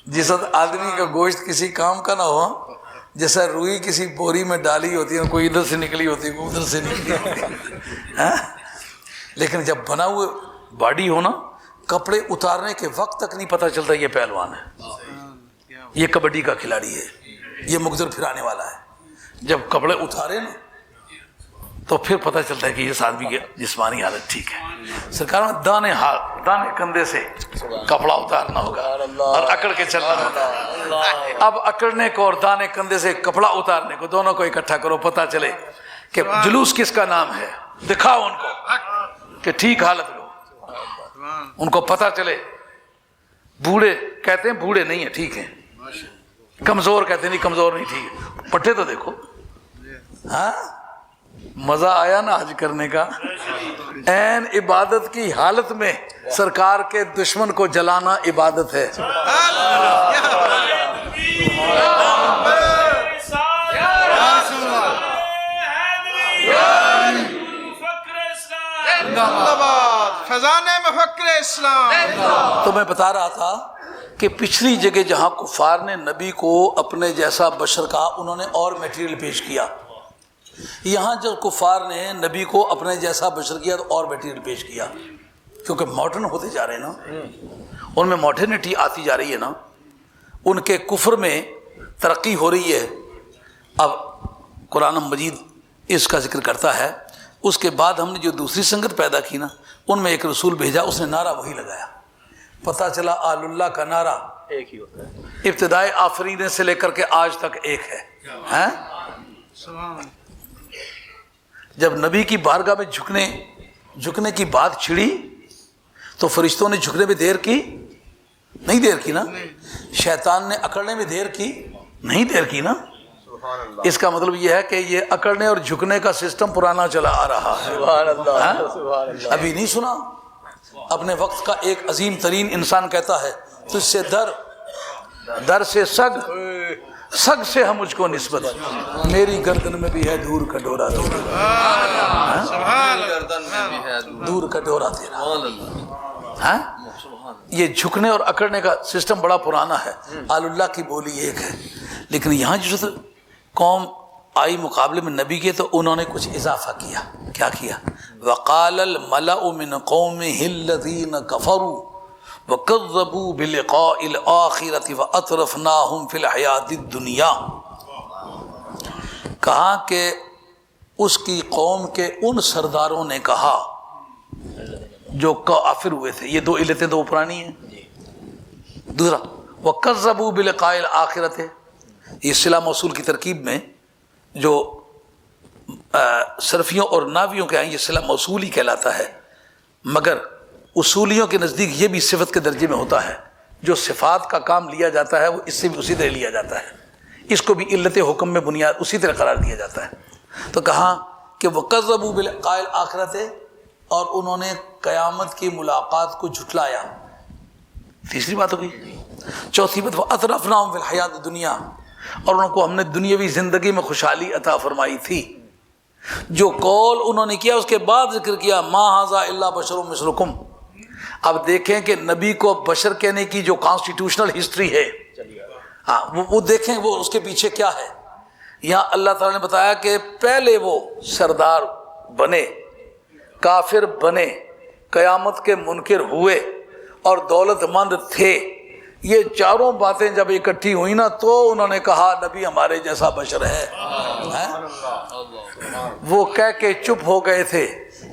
جس وقت آدمی کا گوشت کسی کام کا نہ ہو, جیسا روئی کسی بوری میں ڈالی ہوتی ہے, کوئی ادھر سے نکلی ہوتی ہے, کوئی ادھر سے نکلی ہوتی ہے. لیکن جب بنا ہوئے باڈی ہو نا, کپڑے اتارنے کے وقت تک نہیں پتہ چلتا یہ پہلوان ہے, یہ کبڈی کا کھلاڑی ہے, یہ مقدر پھرانے والا ہے. جب کپڑے اتارے نا تو پھر پتہ چلتا ہے کہ اس آدمی کی جسمانی حالت ٹھیک ہے. سرکار میں دانے کندھے سے کپڑا اتارنا ہوگا اور اکڑ کے چلنا ہوگا. اب اکڑنے کو اور دانے کندھے سے کپڑا اتارنے کو دونوں کو اکٹھا کرو, پتہ چلے کہ جلوس کس کا نام ہے. دکھاؤ ان کو کہ ٹھیک حالت لو, ان کو پتہ چلے. بوڑھے کہتے ہیں بوڑھے نہیں ہیں, ٹھیک ہیں. کمزور کہتے ہیں نہیں, کمزور نہیں, ٹھیک ہے. پٹھے تو دیکھو. ہاں مزہ آیا نا آج کرنے کا. این عبادت کی حالت میں سرکار کے دشمن کو جلانا عبادت ہے. تو میں بتا رہا تھا کہ پچھلی جگہ جہاں کفار نے نبی کو اپنے جیسا بشر کہا, انہوں نے اور میٹیریل پیش کیا. یہاں جو کفار نے نبی کو اپنے جیسا بشر کیا تو اور میٹیریل پیش کیا, کیونکہ ماڈرن ہوتے جا رہے ہیں نا, ان میں ماڈرنٹی آتی جا رہی ہے نا, ان کے کفر میں ترقی ہو رہی ہے. اب قرآن مجید اس کا ذکر کرتا ہے. اس کے بعد ہم نے جو دوسری سنگت پیدا کی نا, ان میں ایک رسول بھیجا, اس نے نعرہ وہی لگایا. پتہ چلا آل اللہ کا نعرہ ایک ہی ہوتا ہے, ابتدائے آفرینے سے لے کر کے آج تک ایک ہے. جب نبی کی بارگاہ میں جھکنے کی بات چھڑی تو فرشتوں نے جھکنے میں دیر کی نہیں, دیر کی نا. شیطان نے اکڑنے میں دیر کی نہیں, دیر کی نا. اس کا مطلب یہ ہے کہ یہ اکڑنے اور جھکنے کا سسٹم پرانا چلا آ رہا ہے. ابھی نہیں سنا؟ اپنے وقت کا ایک عظیم ترین انسان کہتا ہے, تجھ سے در سے سگ سے ہم مجھ کو نسبت, میری گردن میں بھی ہے دور کا ڈورا دور کا ڈورا تیرا. یہ جھکنے اور اکڑنے کا سسٹم بڑا پرانا ہے. آل اللہ کی بولی ایک ہے. لیکن یہاں جو قوم آئی مقابلے میں نبی کے, تو انہوں نے کچھ اضافہ کیا. کیا کیا؟ وقال الملأ من قومه الذين كفروا وكذبوا بلقاء الآخرة وأترفناهم في الحياة الدنيا. کہا کہ اس کی قوم کے ان سرداروں نے کہا جو کافر ہوئے تھے. یہ دو علتیں دو پرانی ہیں. دوسرا وَكَذَّبُوا بِلِقَاءِ الْآخِرَةِ, یہ صلہ موصول کی ترکیب میں جو صرفیوں اور ناویوں کے ہیں یہ صلہ موصول ہی کہلاتا ہے, مگر اصولیوں کے نزدیک یہ بھی صفت کے درجے میں ہوتا ہے. جو صفات کا کام لیا جاتا ہے وہ اس سے بھی اسی طرح لیا جاتا ہے, اس کو بھی علت حکم میں بنیاد اسی طرح قرار دیا جاتا ہے. تو کہا کہ وَكَذَّبُوا بِلِقَاءِ الْآخِرَةِ, اور انہوں نے قیامت کی ملاقات کو جھٹلایا. تیسری بات ہوگی. چوتھی بات وَأَتْرَفْنَاهُمْ فِي الْحَيَاةِ الدُّنْيَا, اور ان کو ہم نے دنیاوی زندگی میں خوشحالی عطا فرمائی تھی. جو قول انہوں نے کیا اس کے بعد ذکر کیا ما ھذا الا بشر مثلکم, اب دیکھیں کہ نبی کو بشر کہنے کی جو کانسٹیٹیوشنل ہسٹری ہے، ہاں وہ دیکھیں وہ اس کے پیچھے کیا ہے۔ یہاں اللہ تعالیٰ نے بتایا کہ پہلے وہ سردار بنے، کافر بنے، قیامت کے منکر ہوئے اور دولت مند تھے۔ یہ چاروں باتیں جب اکٹھی ہوئی نا تو انہوں نے کہا نبی ہمارے جیسا بشر ہے۔ وہ کہہ کے چپ ہو گئے تھے،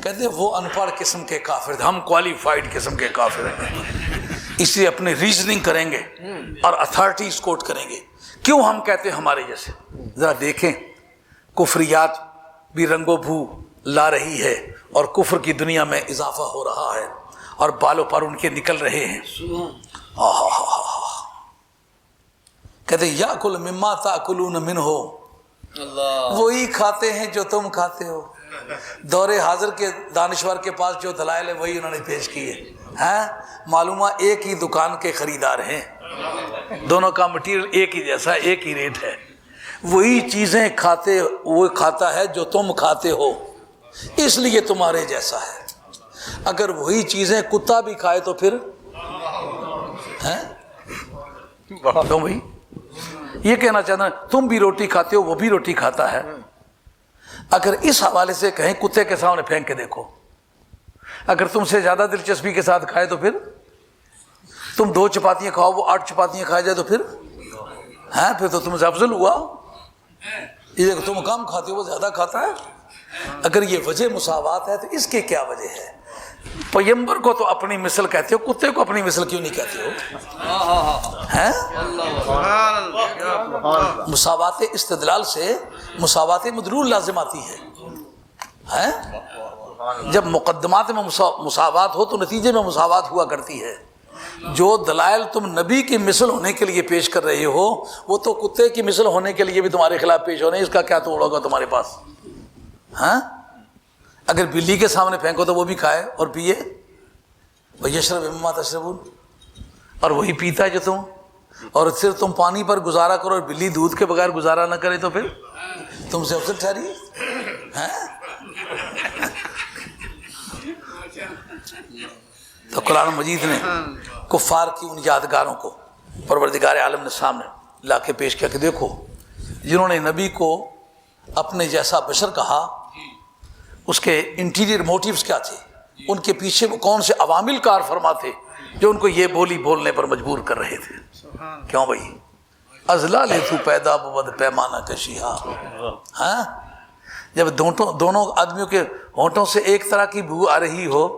کہتے وہ ان پڑھ قسم کے کافر تھے، ہم کوالیفائڈ قسم کے کافر ہیں، اس لیے اپنی ریزننگ کریں گے اور اتھارٹیز کوٹ کریں گے، کیوں ہم کہتے ہیں ہمارے جیسے۔ ذرا دیکھیں کفریات بھی رنگ و بھو لا رہی ہے اور کفر کی دنیا میں اضافہ ہو رہا ہے اور بالوں پر ان کے نکل رہے ہیں۔ کہتے یاکل مما تاکلون منہ، وہی کھاتے ہیں جو تم کھاتے ہو۔ دور حاضر کے دانشور کے پاس جو دلائل ہے وہی انہوں نے پیش کیے ہیں، معلومہ ایک ہی دکان کے خریدار ہیں، دونوں کا مٹیریل ایک ہی جیسا، ایک ہی ریٹ ہے، وہی چیزیں کھاتے، وہ کھاتا ہے جو تم کھاتے ہو، اس لیے تمہارے جیسا ہے۔ اگر وہی چیزیں کتا بھی کھائے تو پھر کیوں بھائی؟ یہ کہنا چاہتا ہوں تم بھی روٹی کھاتے ہو، وہ بھی روٹی کھاتا ہے۔ اگر اس حوالے سے کہیں کتے کے سامنے پھینک کے دیکھو، اگر تم سے زیادہ دلچسپی کے ساتھ کھائے تو پھر تم 2 چپاتیاں کھاؤ وہ 8 چپاتیاں کھائے جائے تو پھر تو تم سے افضل ہوا۔ یہ کہ تم کم کھاتے ہو وہ زیادہ کھاتا ہے۔ اگر یہ وجہ مساوات ہے تو اس کی کیا وجہ ہے؟ پیغمبر کو تو اپنی مثل کہتے ہو، کتے کو اپنی مثل کیوں نہیں کہتے ہو؟ مساوات استدلال سے مساوات مدلول لازم آتی ہے۔ جب مقدمات میں مساوات ہو تو نتیجے میں مساوات ہوا کرتی ہے۔ جو دلائل تم نبی کی مثل ہونے کے لیے پیش کر رہے ہو وہ تو کتے کی مثل ہونے کے لیے بھی تمہارے خلاف پیش ہو رہے ہیں، اس کا کیا توڑ ہوگا تمہارے پاس؟ اگر بلی کے سامنے پھینکو تو وہ بھی کھائے اور پیے، وَيَشْرَبْ مِمَّا تَشْرَبُونَ، اور وہی پیتا ہے جو تم، اور صرف تم پانی پر گزارا کرو اور بلی دودھ کے بغیر گزارا نہ کرے تو پھر تم سے افضل ٹھہری ہے۔ تو قرآن مجید نے کفار کی ان یادگاروں کو پروردگار عالم نے سامنے لا کے پیش کیا کہ دیکھو جنہوں نے نبی کو اپنے جیسا بشر کہا، اس کے انٹیریئر موٹیوز کیا تھے، ان کے پیچھے وہ کون سے عوامل کار فرما تھے جو ان کو یہ بولی بولنے پر مجبور کر رہے تھے۔ کیوں بھائی؟ ازلا لے تو پیدا بود پیمانہ کشیہا، ہاں جب دونوں آدمیوں کے ہونٹوں سے ایک طرح کی بو آ رہی ہو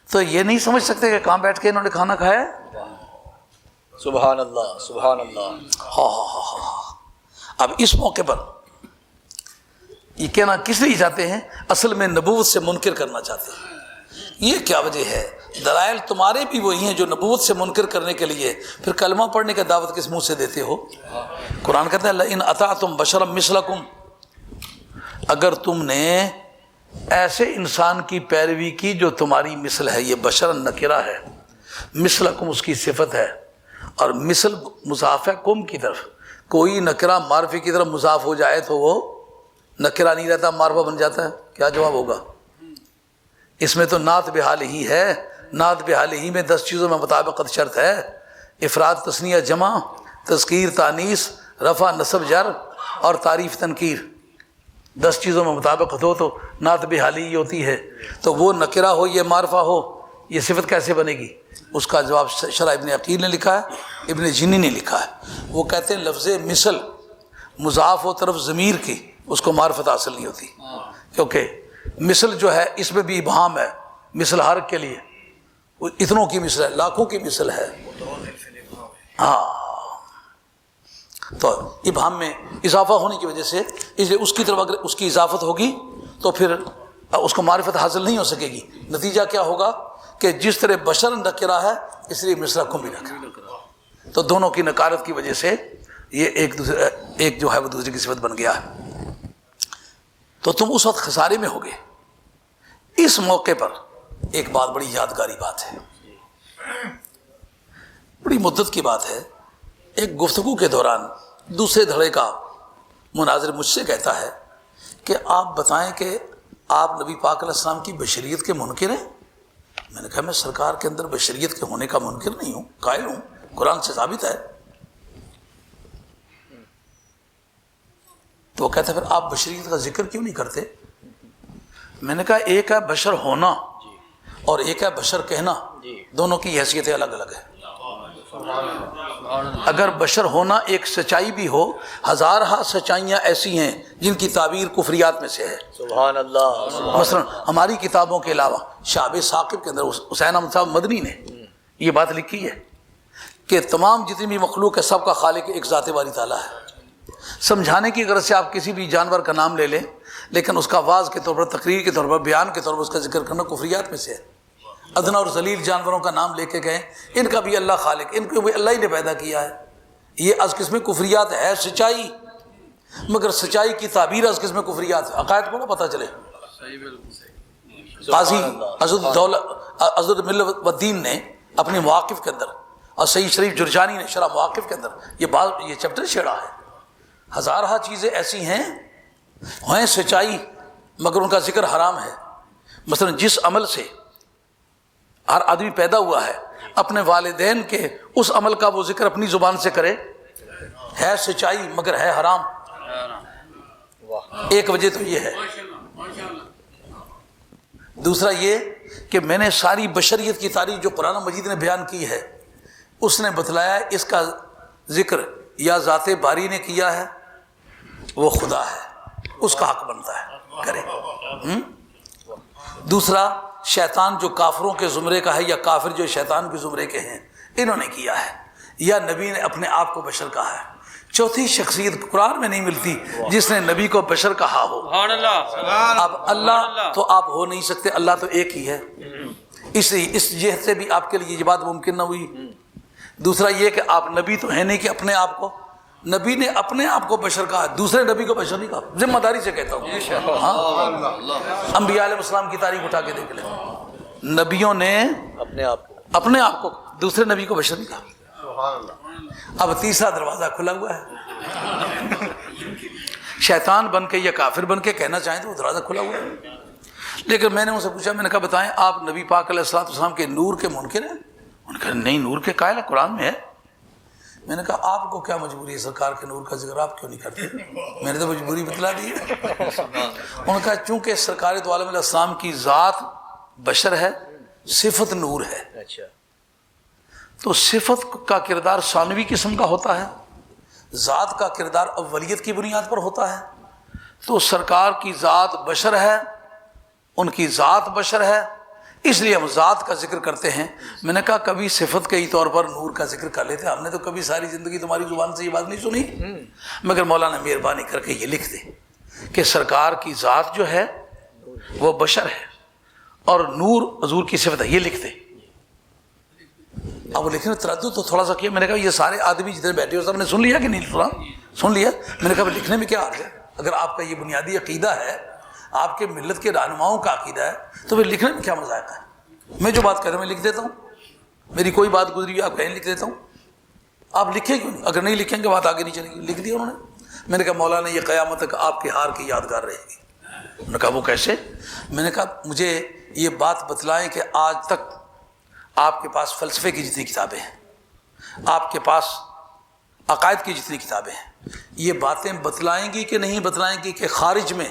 تو یہ نہیں سمجھ سکتے کہ کہاں بیٹھ کے انہوں نے کھانا کھایا؟ سبحان اللہ سبحان اللہ۔ اب اس موقع پر یہ کہنا کس لیے چاہتے ہیں؟ اصل میں نبوت سے منکر کرنا چاہتے ہیں۔ یہ کیا وجہ ہے؟ دلائل تمہارے بھی وہی ہیں جو نبوت سے منکر کرنے کے لیے پھر کلمہ پڑھنے کا دعوت کس منہ سے دیتے ہو؟ قرآن کہتا ہے لئن اطعتم بشرا مثلکم، اگر تم نے ایسے انسان کی پیروی کی جو تمہاری مثل ہے، یہ بشر نکرہ ہے، مثلکم اس کی صفت ہے، اور مثل مضاف ہے کم کی طرف، کوئی نکرہ معرفی کی طرف مضاف ہو جائے تو وہ نکرہ نہیں رہتا، معرفہ بن جاتا ہے۔ کیا جواب ہوگا؟ اس میں تو نعت بحال ہی ہے، نعت بحال ہی میں 10 چیزوں میں مطابقت شرط ہے، افراد تثنیہ جمع، تذکیر تانیث، رفع نصب جر اور تعریف تنکیر، 10 چیزوں میں مطابقت ہو تو نعت بحالی ہی ہوتی ہے۔ تو وہ نکرہ ہو یہ معرفہ ہو، یہ صفت کیسے بنے گی؟ اس کا جواب شرح ابن عقیل نے لکھا ہے، ابن جنی نے لکھا ہے۔ وہ کہتے ہیں لفظ مثل مضاف و طرف ضمیر کی اس کو معرفت حاصل نہیں ہوتی، کیونکہ مثل جو ہے اس میں بھی ابہام ہے، مثل ہر کے لیے، اتنوں کی مثل ہے، لاکھوں کی مثل ہے، ہاں تو ابہام میں اضافہ ہونے کی وجہ سے اس لیے اس کی طرف اگر اس کی اضافت ہوگی تو پھر اس کو معرفت حاصل نہیں ہو سکے گی۔ نتیجہ کیا ہوگا کہ جس طرح بشر نکرہ ہے اس لیے مثلکم بھی نکرہ، تو دونوں کی نکارت کی وجہ سے یہ ایک جو ہے وہ دوسرے کی صفت بن گیا ہے۔ تو تم اس وقت خسارے میں ہوگے۔ اس موقع پر ایک بات بڑی یادگاری بات ہے، بڑی مدت کی بات ہے۔ ایک گفتگو کے دوران دوسرے دھڑے کا مناظر مجھ سے کہتا ہے کہ آپ بتائیں کہ آپ نبی پاک علیہ السلام کی بشریت کے منکر ہیں؟ میں نے کہا میں سرکار کے اندر بشریت کے ہونے کا منکر نہیں ہوں، قائل ہوں، قرآن سے ثابت ہے۔ تو وہ کہتا ہے پھر آپ بشریت کا ذکر کیوں نہیں کرتے؟ میں نے کہا ایک ہے بشر ہونا اور ایک ہے بشر کہنا، دونوں کی حیثیتیں الگ الگ ہیں۔ اگر بشر ہونا ایک سچائی بھی ہو، ہزارہ سچائیاں ایسی ہیں جن کی تعبیر کفریات میں سے ہے۔ سبحان اللہ۔ مثلا ہماری کتابوں کے علاوہ شعب ثاقب کے اندر حسین احمد صاحب مدنی نے یہ بات لکھی ہے کہ تمام جتنی بھی مخلوق ہے سب کا خالق ایک ذات باری تعالیٰ ہے۔ سمجھانے کی غرض سے آپ کسی بھی جانور کا نام لے لیں، لیکن اس کا واعظ کے طور پر، تقریر کے طور پر، بیان کے طور پر اس کا ذکر کرنا کفریات میں سے ہے۔ ادنا اور ذلیل جانوروں کا نام لے کے گئے، ان کا بھی اللہ خالق، ان کو بھی اللہ ہی نے پیدا کیا ہے۔ یہ از قسم کفریات ہے سچائی، مگر سچائی کی تعبیر از قسم کفریات ہے۔ عقائد کو نہ پتہ چلے۔ قاضی عزد ملت والدین نے اپنے مواقف کے اندر اور سید شریف جرجانی نے شرح مواقف کے اندر یہ چیپٹر چھیڑا ہے۔ ہزارہ چیزیں ایسی ہیں سچائی مگر ان کا ذکر حرام ہے۔ مثلا جس عمل سے ہر آدمی پیدا ہوا ہے، اپنے والدین کے اس عمل کا وہ ذکر اپنی زبان سے کرے، ہے سچائی مگر ہے حرام۔ ایک وجہ تو یہ ہے۔ دوسرا یہ کہ میں نے ساری بشریت کی تاریخ جو قرآن مجید نے بیان کی ہے، اس نے بتلایا اس کا ذکر یا ذات باری نے کیا ہے، وہ خدا ہے، اس کا حق بنتا ہے کرے۔ دوسرا شیطان جو کافروں کے زمرے کا ہے یا کافر جو شیطان کے زمرے کے ہیں، انہوں نے کیا ہے، یا نبی نے اپنے آپ کو بشر کہا ہے۔ چوتھی شخصیت قرآن میں نہیں ملتی جس نے نبی کو بشر کہا ہو۔ اب اللہ تو آپ ہو نہیں سکتے، اللہ تو ایک ہی ہے، اس جہت سے بھی آپ کے لیے یہ بات ممکن نہ ہوئی۔ دوسرا یہ کہ آپ نبی تو ہیں نہیں کہ اپنے آپ کو، نبی نے اپنے آپ کو بشر کہا، دوسرے نبی کو بشر نہیں کہا، ذمہ داری سے کہتا ہوں۔ ہاں، انبیاء علیہ السلام کی تاریخ اٹھا کے دیکھ لیں، نبیوں نے اپنے آپ کو دوسرے نبی کو بشر نہیں کہا۔ اب تیسرا دروازہ کھلا ہوا ہے، شیطان بن کے یا کافر بن کے کہنا چاہیں تو وہ دروازہ کھلا ہوا ہے۔ لیکن میں نے ان سے پوچھا، میں نے کہا بتائیں آپ نبی پاک علیہ السلام کے نور کے منکر ہیں؟ انہوں نے کہا نہیں، نور کے قائل ہے، قرآن میں ہے۔ میں نے کہا آپ کو کیا مجبوری ہے سرکار کے نور کا ذکر آپ کیوں نہیں کرتے؟ میں نے تو مجبوری بتلا دی ہے۔ انہوں نے کہا چونکہ سرکار دو عالم علیہ السلام کی ذات بشر ہے، صفت نور ہے، تو صفت کا کردار ثانوی قسم کا ہوتا ہے، ذات کا کردار اولیت کی بنیاد پر ہوتا ہے۔ تو سرکار کی ذات بشر ہے، ان کی ذات بشر ہے، اس لیے ہم ذات کا ذکر کرتے ہیں۔ میں نے کہا کبھی صفت کے ہی طور پر نور کا ذکر کر لیتے، ہم نے تو کبھی ساری زندگی تمہاری زبان سے یہ بات نہیں سنی، مگر مولانا مہربانی کر کے یہ لکھ دے کہ سرکار کی ذات جو ہے وہ بشر ہے اور نور حضور کی صفت ہے، یہ لکھ دے۔ اب وہ لکھنے میں تردد تو تھوڑا سا کیا، میں نے کہا یہ سارے آدمی جتنے بیٹھے ہو سب نے سن لیا کہ نہیں سن لیا؟ میں نے کہا لکھنے میں کیا حرج ہے؟ اگر آپ کا یہ بنیادی عقیدہ ہے، آپ کے ملت کے رہنماؤں کا عقیدہ ہے، تو پھر لکھنے میں کیا مذاق ہے؟ میں جو بات کہتا ہوں میں لکھ دیتا ہوں، میری کوئی بات گزری آپ کہیں لکھ دیتا ہوں، آپ لکھیں کیوں نہیں؟ اگر نہیں لکھیں گے بات آگے نہیں چلے گی۔ لکھ دیا انہوں نے۔ میں نے کہا مولانا یہ قیامت تک آپ کے ہار کی یادگار رہے گی۔ انہوں نے کہا وہ کیسے؟ میں نے کہا مجھے یہ بات بتلائیں کہ آج تک آپ کے پاس فلسفے کی جتنی کتابیں ہیں، آپ کے پاس عقائد کی جتنی کتابیں ہیں، یہ باتیں بتلائیں گی کہ نہیں بتلائیں گی کہ خارج میں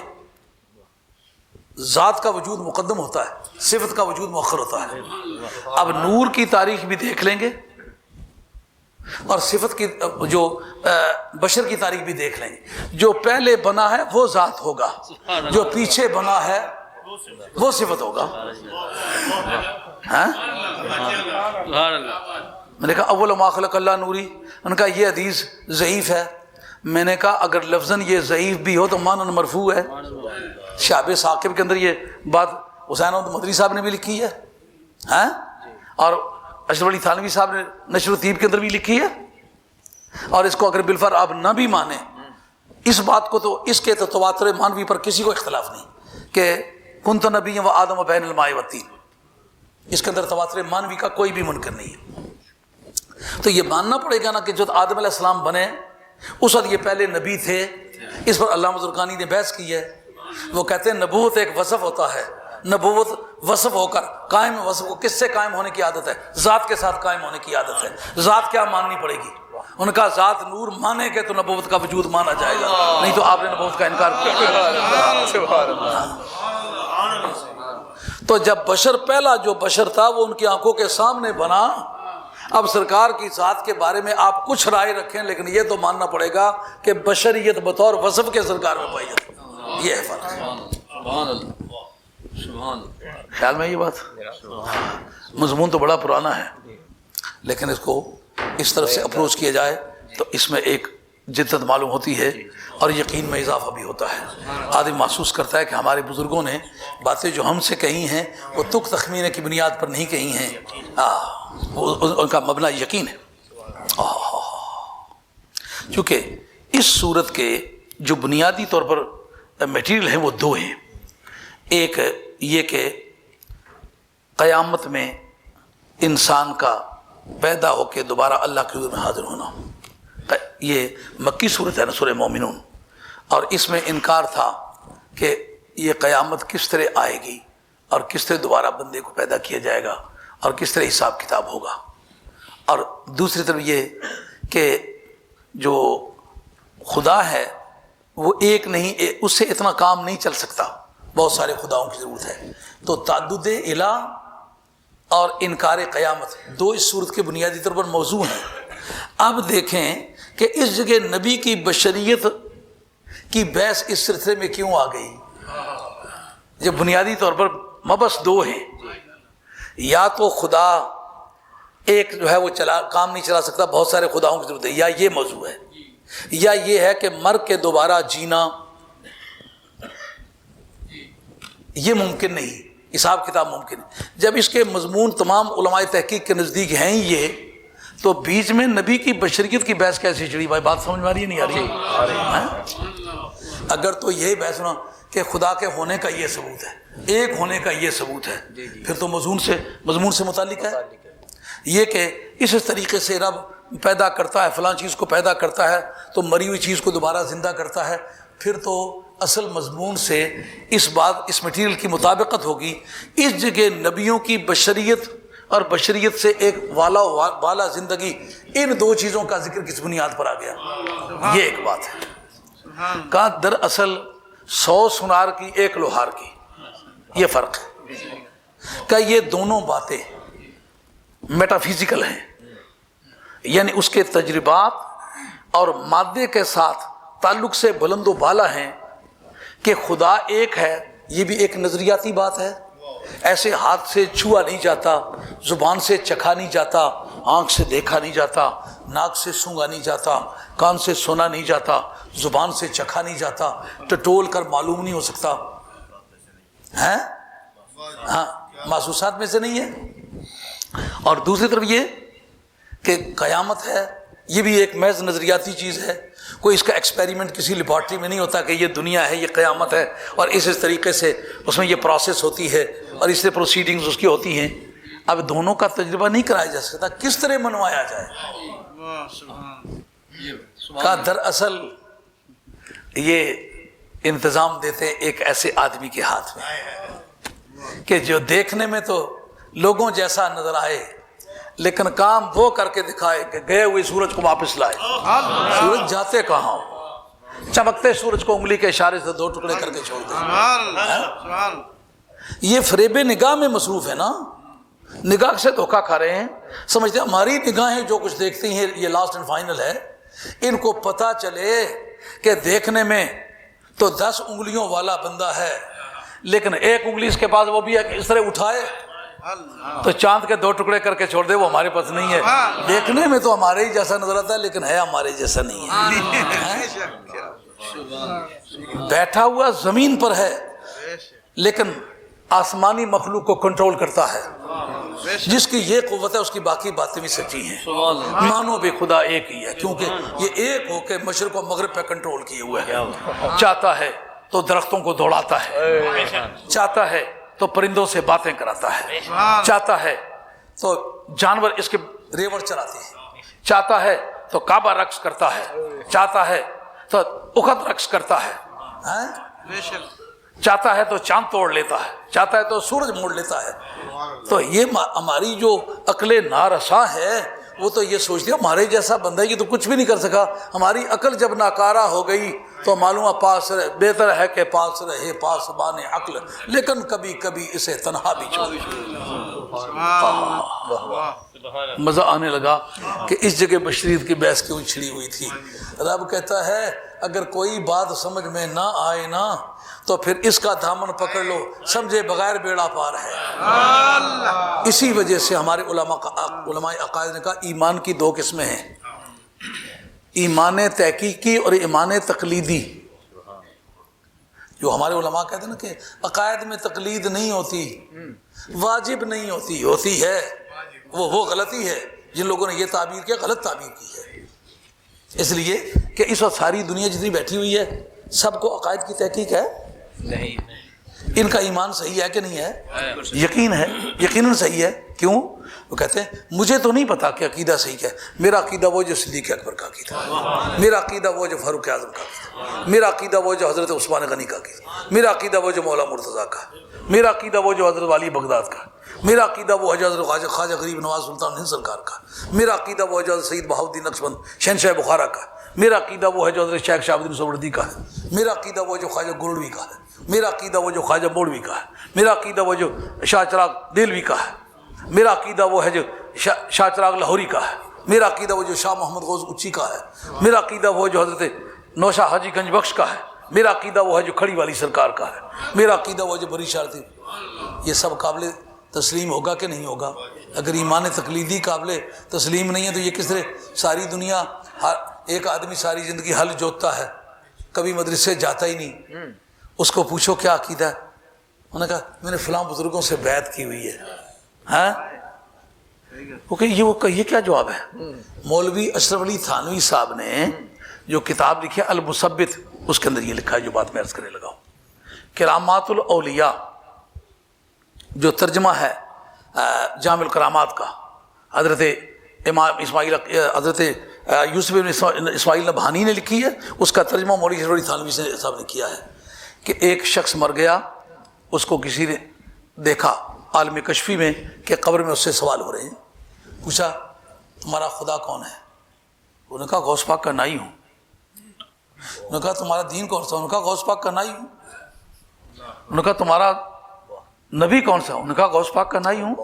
ذات کا وجود مقدم ہوتا ہے، صفت کا وجود مؤخر ہوتا ہے۔ اب نور کی تاریخ بھی دیکھ لیں گے اور صفت کی جو بشر کی تاریخ بھی دیکھ لیں گے۔ جو پہلے بنا ہے وہ ذات ہوگا، جو پیچھے بنا ہے وہ صفت ہوگا۔ ہاں؟ میں نے کہا اول ما خلق اللہ نوری، انہوں نے کہا یہ حدیث ضعیف ہے۔ میں نے کہا اگر لفظاً یہ ضعیف بھی ہو تو معنی مرفوع ہے۔ شعب ثاقب کے اندر یہ بات حسین احمد مدنی صاحب نے بھی لکھی ہے، ہاں، اور اشرف علی تھانوی صاحب نے نشر الطیب کے اندر بھی لکھی ہے۔ اور اس کو اگر بالفر آپ نہ بھی مانیں، اس بات کو تو اس کے تو تواتر مانوی پر کسی کو اختلاف نہیں کہ کنت نبی و آدم بین الماء والطین، اس کے اندر تواتر مانوی کا کوئی بھی منکر نہیں ہے۔ تو یہ ماننا پڑے گا نا کہ جو آدم علیہ السلام بنے اس وقت یہ پہلے نبی تھے۔ اس پر علامہ زرقانی نے بحث کی ہے، وہ کہتے ہیں نبوت ایک وصف ہوتا ہے، نبوت وصف ہو کر قائم، وصف کو کس سے قائم ہونے کی عادت ہے؟ ذات کے ساتھ قائم ہونے کی عادت ہے۔ ذات کیا ماننی پڑے گی؟ ان کا ذات نور مانے گے تو نبوت کا وجود مانا جائے گا، نہیں تو آپ نے نبوت کا انکار کیا۔ تو جب بشر پہلا جو بشر تھا وہ ان کی آنکھوں کے سامنے بنا، اب سرکار کی ذات کے بارے میں آپ کچھ رائے رکھیں لیکن یہ تو ماننا پڑے گا کہ بشریت بطور وصف کے سرکار میں پائی جاتی ہے۔ یہ ہے فرق۔ سبحان اللہ، سبحان اللہ۔ خیال میں یہ بات، مضمون تو بڑا پرانا ہے لیکن اس کو اس طرف سے اپروچ کیا جائے تو اس میں ایک جدت معلوم ہوتی ہے اور یقین میں اضافہ بھی ہوتا ہے۔ آدمی محسوس کرتا ہے کہ ہمارے بزرگوں نے باتیں جو ہم سے کہی ہیں وہ تک تخمینے کی بنیاد پر نہیں کہی ہیں، ان کا مبنی یقین ہے۔ چونکہ اس صورت کے جو بنیادی طور پر میٹیریل ہیں وہ دو ہیں، ایک یہ کہ قیامت میں انسان کا پیدا ہو کے دوبارہ اللہ کے حضور میں حاضر ہونا، یہ مکی صورت ہے نا سورہ مومنون، اور اس میں انکار تھا کہ یہ قیامت کس طرح آئے گی اور کس طرح دوبارہ بندے کو پیدا کیا جائے گا اور کس طرح حساب کتاب ہوگا، اور دوسری طرف یہ کہ جو خدا ہے وہ ایک نہیں، اس سے اتنا کام نہیں چل سکتا، بہت سارے خداؤں کی ضرورت ہے۔ تو تعدد الہ اور انکار قیامت دو اس صورت کے بنیادی طور پر موضوع ہیں۔ اب دیکھیں کہ اس جگہ نبی کی بشریت کی بحث اس سلسلے میں کیوں آ گئی؟ جب بنیادی طور پر مبحث دو ہیں، یا تو خدا ایک جو ہے وہ کام نہیں چلا سکتا، بہت سارے خداؤں کی ضرورت ہے، یا یہ موضوع ہے، یا یہ ہے کہ مر کے دوبارہ جینا یہ ممکن نہیں، حساب کتاب ممکن ہے۔ جب اس کے مضمون تمام علماء تحقیق کے نزدیک ہیں یہ، تو بیچ میں نبی کی بشریت کی بحث کیسے چڑھی؟ بھائی بات سمجھ میں آ رہی ہے نہیں آ رہی؟ اگر تو یہی بحث ہونا کہ خدا کے ہونے کا یہ ثبوت ہے، ایک ہونے کا یہ ثبوت ہے، پھر تو مضمون سے متعلق ہے یہ کہ اس طریقے سے رب پیدا کرتا ہے، فلاں چیز کو پیدا کرتا ہے تو مری ہوئی چیز کو دوبارہ زندہ کرتا ہے، پھر تو اصل مضمون سے اس مٹیریل کی مطابقت ہوگی۔ اس جگہ نبیوں کی بشریت اور بشریت سے ایک والا زندگی، ان دو چیزوں کا ذکر کس بنیاد پر آ گیا؟ یہ ایک بات ہے۔ کہا دراصل 100 سنار کی ایک لوہار کی، یہ فرق ہے کہ یہ دونوں باتیں میٹا فزیکل ہیں، یعنی اس کے تجربات اور مادے کے ساتھ تعلق سے بلند و بالا ہیں کہ خدا ایک ہے، یہ بھی ایک نظریاتی بات ہے، ایسے ہاتھ سے چھوا نہیں جاتا، زبان سے چکھا نہیں جاتا، آنکھ سے دیکھا نہیں جاتا، ناک سے سونگا نہیں جاتا، کان سے سنا نہیں جاتا، زبان سے چکھا نہیں جاتا، ٹٹول کر معلوم نہیں ہو سکتا ہے، ہاں محسوسات میں سے نہیں ہے۔ اور دوسری طرف یہ کہ قیامت ہے، یہ بھی ایک محض نظریاتی چیز ہے، کوئی اس کا ایکسپیریمنٹ کسی لیبارٹری میں نہیں ہوتا کہ یہ دنیا ہے، یہ قیامت ہے اور اس طریقے سے اس میں یہ پروسیس ہوتی ہے اور اس سے پروسیڈنگز اس کی ہوتی ہیں۔ اب دونوں کا تجربہ نہیں کرایا جا سکتا، کس طرح منوایا جائے؟ کا دراصل یہ انتظام دیتے ایک ایسے آدمی کے ہاتھ میں کہ جو دیکھنے میں تو لوگوں جیسا نظر آئے لیکن کام وہ کر کے دکھائے کہ گئے ہوئے سورج کو واپس لائے۔ سورج جاتے کہاں؟ چمکتے سورج کو انگلی کے اشارے سے 2 ٹکڑے کر کے چھوڑ دیں۔ یہ فریب نگاہ میں مصروف ہے نا، نگاہ سے دھوکہ کھا رہے ہیں، سمجھتے ہیں ہماری نگاہیں جو کچھ دیکھتی ہیں یہ لاسٹ اینڈ فائنل ہے۔ ان کو پتہ چلے کہ دیکھنے میں تو 10 انگلیوں والا بندہ ہے لیکن ایک انگلی اس کے پاس وہ بھی اس طرح اٹھائے تو چاند کے 2 ٹکڑے کر کے چھوڑ دے، وہ ہمارے پاس نہیں ہے۔ دیکھنے میں تو ہمارے ہی جیسا نظر آتا ہے لیکن ہے ہمارے جیسا نہیں ہے۔ بیٹھا ہوا زمین پر ہے لیکن آسمانی مخلوق کو کنٹرول کرتا ہے، جس کی یہ قوت ہے اس کی باقی باتیں بھی سچی ہیں۔ مانو بھی خدا ایک ہی ہے کیونکہ یہ ایک ہو کے مشرق و مغرب پہ کنٹرول کیے ہوئے ہے۔ چاہتا ہے تو درختوں کو دوڑاتا ہے، چاہتا ہے تو پرندوں سے باتیں کراتا ہے، چاہتا ہے تو جانور اس کے ریوڑ چلاتے ہیں، چاہتا ہے تو کعبہ رقص کرتا ہے، چاہتا ہے تو اخت رقص کرتا ہے۔ چاہتا ہے تو چاند توڑ لیتا ہے، چاہتا ہے تو سورج موڑ لیتا ہے۔ تو یہ ہماری جو عقل نارسا ہے وہ تو یہ سوچتی ہے ہمارے جیسا بندہ یہ تو کچھ بھی نہیں کر سکا۔ ہماری عقل جب ناکارہ ہو گئی تو معلوم پاس بہتر ہے کہ پاس رہے پاسبان عقل، لیکن کبھی کبھی اسے تنہا بھی چھوڑ۔ مزہ آنے لگا کہ اس جگہ بشریت کی بحث کیوں چھڑی ہوئی تھی۔ رب کہتا ہے اگر کوئی بات سمجھ میں نہ آئے نا تو پھر اس کا دامن پکڑ لو، سمجھے بغیر بیڑا پار ہے۔ اسی وجہ سے ہمارے علماء عقائد نے کہا ایمان کی دو قسمیں ہیں، ایمان تحقیقی اور ایمان تقلیدی۔ جو ہمارے علماء کہتے ہیں نا کہ عقائد میں تقلید نہیں ہوتی، واجب نہیں ہوتی، ہوتی ہے وہ غلطی ہے۔ جن لوگوں نے یہ تعبیر کیا غلط تعبیر کی ہے، اس لیے کہ اس وقت ساری دنیا جتنی بیٹھی ہوئی ہے سب کو عقائد کی تحقیق ہے نہیں، ان کا ایمان صحیح ہے کہ نہیں ہے؟ یقین ہے، یقیناً صحیح ہے۔ کیوں؟ وہ کہتے ہیں مجھے تو نہیں پتا کہ عقیدہ صحیح کیا ہے، میرا عقیدہ وہ جو صدیق اکبر کا عقیدہ ہے، میرا عقیدہ وہ جو فاروق اعظم کا عقیدہ ہے، میرا عقیدہ وہ جو حضرت عثمان غنی کا عقیدہ ہے، میرا عقیدہ وہ جو مولا مرتضیٰ کا ہے، میرا عقیدہ وہ جو حضرت والی بغداد کا ہے، میرا عقیدہ وہ حضرت خواجہ غریب نواز سلطان ہند سرکار کا، میرا عقیدہ وہ حضرت سید بہاؤالدین نقشبند شہنشاہ بخارا کا، میرا عقیدہ وہ ہے جو حضرت شیخ شہاب الدین سہروردی کا ہے، میرا عقیدہ وہ جو خواجہ گولڈوی کا ہے، میرا عقیدہ وہ جو خواجہ مولوی کا ہے، میرا عقیدہ وہ جو شاہ چراغ دہلوی کا ہے، میرا عقیدہ وہ ہے جو شاہ چراغ لاہوری کا ہے، میرا عقیدہ وہ جو شاہ محمد غوث اچی کا ہے، میرا عقیدہ وہ جو حضرت نوشا حاجی گنج بخش کا ہے، میرا عقیدہ وہ ہے جو کھڑی والی سرکار کا ہے، میرا عقیدہ وہ جو بری شارتی۔ یہ سب قابل تسلیم ہوگا کہ نہیں ہوگا؟ اگر ایمان تقلیدی قابل تسلیم نہیں ہے تو یہ کس طرح ساری دنیا، ایک آدمی ساری زندگی ہل جوتتا ہے، کبھی مدرسے جاتا ہی نہیں، اس کو پوچھو کیا عقیدہ ہے، انہوں نے کہا میں نے فلاں بزرگوں سے بیعت کی ہوئی ہے۔ ہاں یہ کیا جواب ہے؟ مولوی اشرف علی تھانوی صاحب نے جو کتاب لکھی ہے المثبت، اس کے اندر یہ لکھا ہے جو بات میں عرض کرنے لگا ہوں، کرامات الاولیاء جو ترجمہ ہے جامع الکرامات کا، حضرت امام اسماعیل حضرت یوسف بن اسماعیل نبہانی نے لکھی ہے، اس کا ترجمہ مولوی اشرف علی تھانوی صاحب نے کیا ہے کہ ایک شخص مر گیا، اس کو کسی نے دیکھا عالم کشفی میں کہ قبر میں اس سے سوال ہو رہے ہیں، پوچھا تمہارا خدا کون ہے؟ انہوں نے کہا غوث پاک کا نائی ہوں۔ انہوں نے کہا تمہارا دین کون سا؟ انہوں نے کہا غوث پاک کا نائی ہوں۔ انہوں نے کہا تمہارا نبی کون سا؟ انہوں نے کہا غوث پاک کا نائی ہوں۔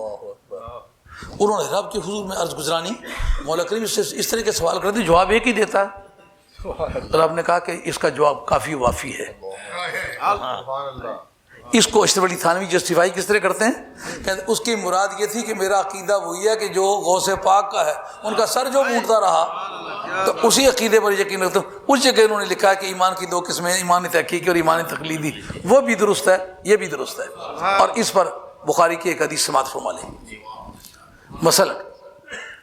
انہوں نے رب کے حضور میں عرض گزرانی، مولا کریم سے اس طرح کے سوال کرتے جواب ایک ہی دیتا ہے۔ رب نے کہا کہ اس کا جواب کافی وافی ہے۔ اس کو اشرف علی تھانوی جسٹیفائی کس طرح کرتے ہیں؟ کہتے اس کی مراد یہ تھی کہ میرا عقیدہ وہی ہے کہ جو غوث پاک کا ہے، ان کا سر جو مونٹتا رہا تو اسی عقیدے پر یقین رکھتا ہوں۔ اس جگہ انہوں نے لکھا ہے کہ ایمان کی دو قسمیں، ایمان تحقیقی اور ایمان تقلیدی، وہ بھی درست ہے، یہ بھی درست ہے۔ اور اس پر بخاری کی ایک حدیث سماعت فرما لیں۔ مثلا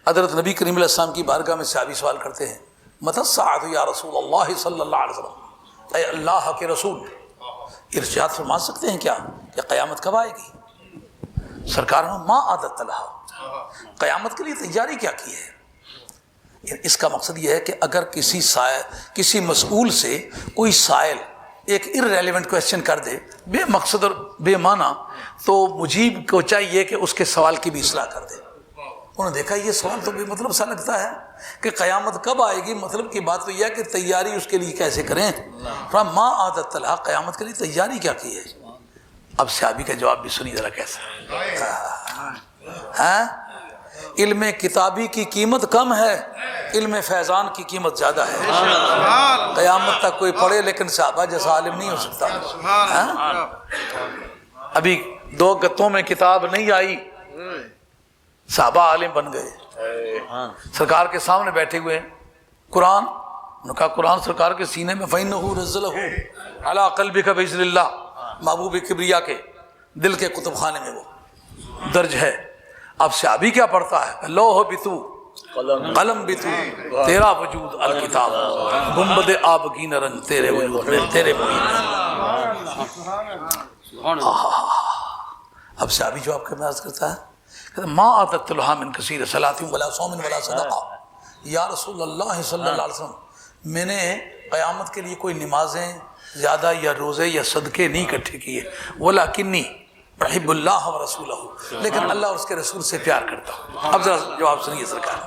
حضرت نبی کریم علیہ السلام کی بارگاہ میں صحابی سوال کرتے ہیں متی الساعۃ یا رسول اللہ صلی اللہ علیہ وسلم، اے اللہ کے رسول ارشاد فرما سکتے ہیں کیا کہ قیامت کب آئے گی؟ سرکار نے ما عادت لہا، قیامت کے لیے تیاری کیا کی ہے؟ اس کا مقصد یہ ہے کہ اگر کسی مسئول سے کوئی سائل ایک ارریلیونٹ کویسچن کر دے، بے مقصد اور بے معنی، تو مجیب کو چاہیے کہ اس کے سوال کی بھی اصلاح کر دے۔ انہوں نے دیکھا یہ سوال تو بے مطلب سا لگتا ہے کہ قیامت کب آئے گی، مطلب کی بات تو یہ ہے کہ تیاری اس کے لیے کیسے کریں۔ ما عادت لہا، قیامت کے لیے تیاری کیا کی ہے؟ اب صحابی کا جواب بھی سنی ذرا کیسا ہے۔ علم کتابی کی قیمت کم ہے، علم فیضان کی قیمت زیادہ ہے۔ قیامت تک کوئی پڑھے لیکن صحابہ جیسا عالم نہیں ہو سکتا۔ ابھی 2 گتوں میں کتاب نہیں آئی، صحابہ عالم بن گئے، سرکار کے سامنے بیٹھے ہوئے قرآن، انہوں نے کہا قرآن سرکار کے سینے میں فَإِنَّهُ نَزَّلَهُ عَلَىٰ قَلْبِكَ بِإِذْنِ اللَّهِ، محبوب کبریا کے دل کے کتب خانے میں وہ درج ہے۔ اب صحابی کیا پڑھتا ہے؟ لوح بتو قلم بتو تیرا وجود الکتاب، گنبد آبگین رنگ تیرے وجود میں تیرے اب صحابی جو آپ کے عرض کرتا ہے ما عادت لہا من کثیر صلاۃ ولا صوم ولا صدقہ، یا رسول اللہ صلی اللہ علیہ وسلم میں نے قیامت کے لیے کوئی نمازیں، زیادہ یا روزے یا صدقے نہیں اکٹھے کیے، وَلَكِنِّي احب اللہ و رسولہ، لیکن اللہ اور اس کے رسول سے پیار کرتا ہوں۔ اب ذرا جواب سنیے سرکار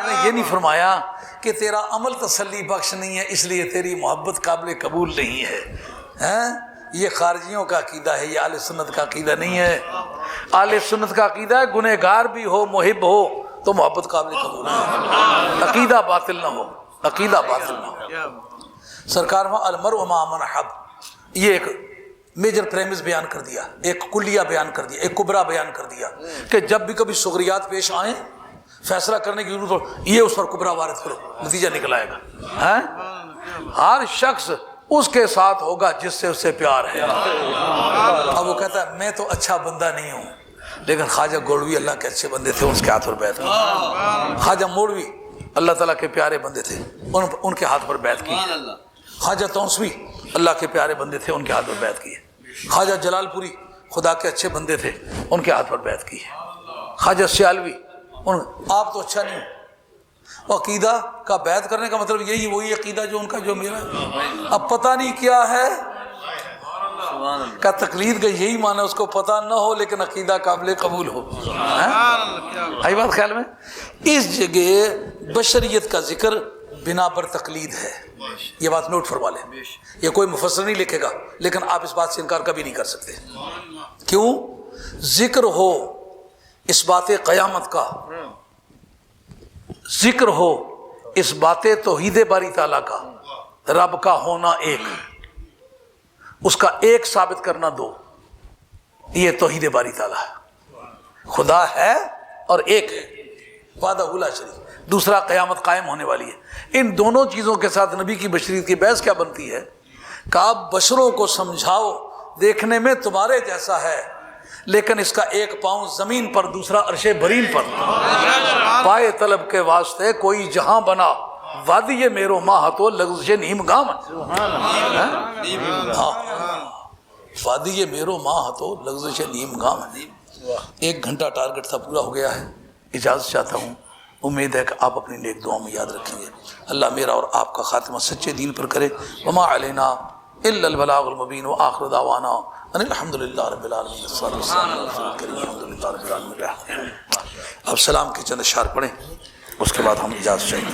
نے یہ نہیں فرمایا کہ تیرا عمل تسلی بخش نہیں ہے اس لیے تیری محبت قابل قبول نہیں ہے۔ یہ خارجیوں کا عقیدہ ہے، یہ اہل سنت کا عقیدہ نہیں ہے۔ اہل سنت کا عقیدہ ہے گنہگار بھی ہو محب ہو تو محبت قابل قبول ہے، عقیدہ باطل نہ ہو، عقیدہ باطل نہ ہو۔ سرکار وہاں المرء مع من احب، یہ ایک میجر پریمس بیان کر دیا، ایک کلیہ بیان کر دیا، ایک کبرا بیان کر دیا کہ جب بھی کبھی صغریات پیش آئیں فیصلہ کرنے کی ضرورت ہو، یہ اس پر کبرا وارد کرو، نتیجہ نکل آئے گا۔ ہر شخص اس کے ساتھ ہوگا جس سے اس سے پیار ہے۔ اب وہ کہتا ہے میں تو اچھا بندہ نہیں ہوں، لیکن خواجہ گولوی اللہ کے اچھے بندے تھے، اس کے ہاتھ پر بیعت کی۔ خواجہ مولوی اللہ تعالیٰ کے پیارے بندے تھے، ان کے ہاتھ پر بیعت کی۔ خواجہ تونسوی اللہ کے پیارے بندے تھے، ان کے ہاتھ پر بیعت کی۔ خواجہ جلال پوری خدا کے اچھے بندے تھے، ان کے ہاتھ پر بیعت کی۔ خواجہ سیالوی آپ تو اچھا نہیں ہو۔ عقیدہ کا بیعت کرنے کا مطلب یہی وہی عقیدہ جو ان کا جو میرا ہے۔ اب پتہ نہیں کیا ہے کا تقلید کا یہی معنی اس کو پتہ نہ ہو لیکن عقیدہ قابل قبول ہو۔ آئی بات خیال میں؟ اس جگہ بشریت کا ذکر بنا پر تقلید ہے، یہ بات نوٹ فرما لیں۔ یہ کوئی مفسر نہیں لکھے گا لیکن آپ اس بات سے انکار کبھی نہیں کر سکتے۔ کیوں؟ ذکر ہو اس بات قیامت کا، ذکر ہو اس بات توحید باری تعالیٰ کا، رب کا ہونا ایک، اس کا ایک ثابت کرنا دو، یہ توحید باری تعالیٰ ہے۔ خدا ہے اور ایک ہے، وحدہ لا شریک۔ دوسرا قیامت قائم ہونے والی ہے۔ ان دونوں چیزوں کے ساتھ نبی کی بشریت کی بحث کیا بنتی ہے کہ آپ بشروں کو سمجھاؤ دیکھنے میں تمہارے جیسا ہے لیکن اس کا ایک پاؤں زمین پر دوسرا عرش برین پر، پائے طلب کے واسطے کوئی جہاں بنا، وادی میرو ماہ تو لغزش نیم گام، وادی میرو ماہ تو لغزش نیم گام۔ 1 گھنٹہ ٹارگٹ تھا، پورا ہو گیا ہے۔ اجازت چاہتا ہوں، امید ہے کہ آپ اپنی نیک دعاؤں میں یاد رکھیں گے۔ اللہ میرا اور آپ کا خاتمہ سچے دین پر کرے۔ وما علینا الا البلاغ المبین، وآخر دعوانا ان الحمدللہ رب العالمین، الصلاۃ والسلام علی رسول الکریم، الحمدللہ رب العالمین۔ اب سلام کے چند اشعار پڑھیں، اس کے بعد ہم اجازت چاہیے۔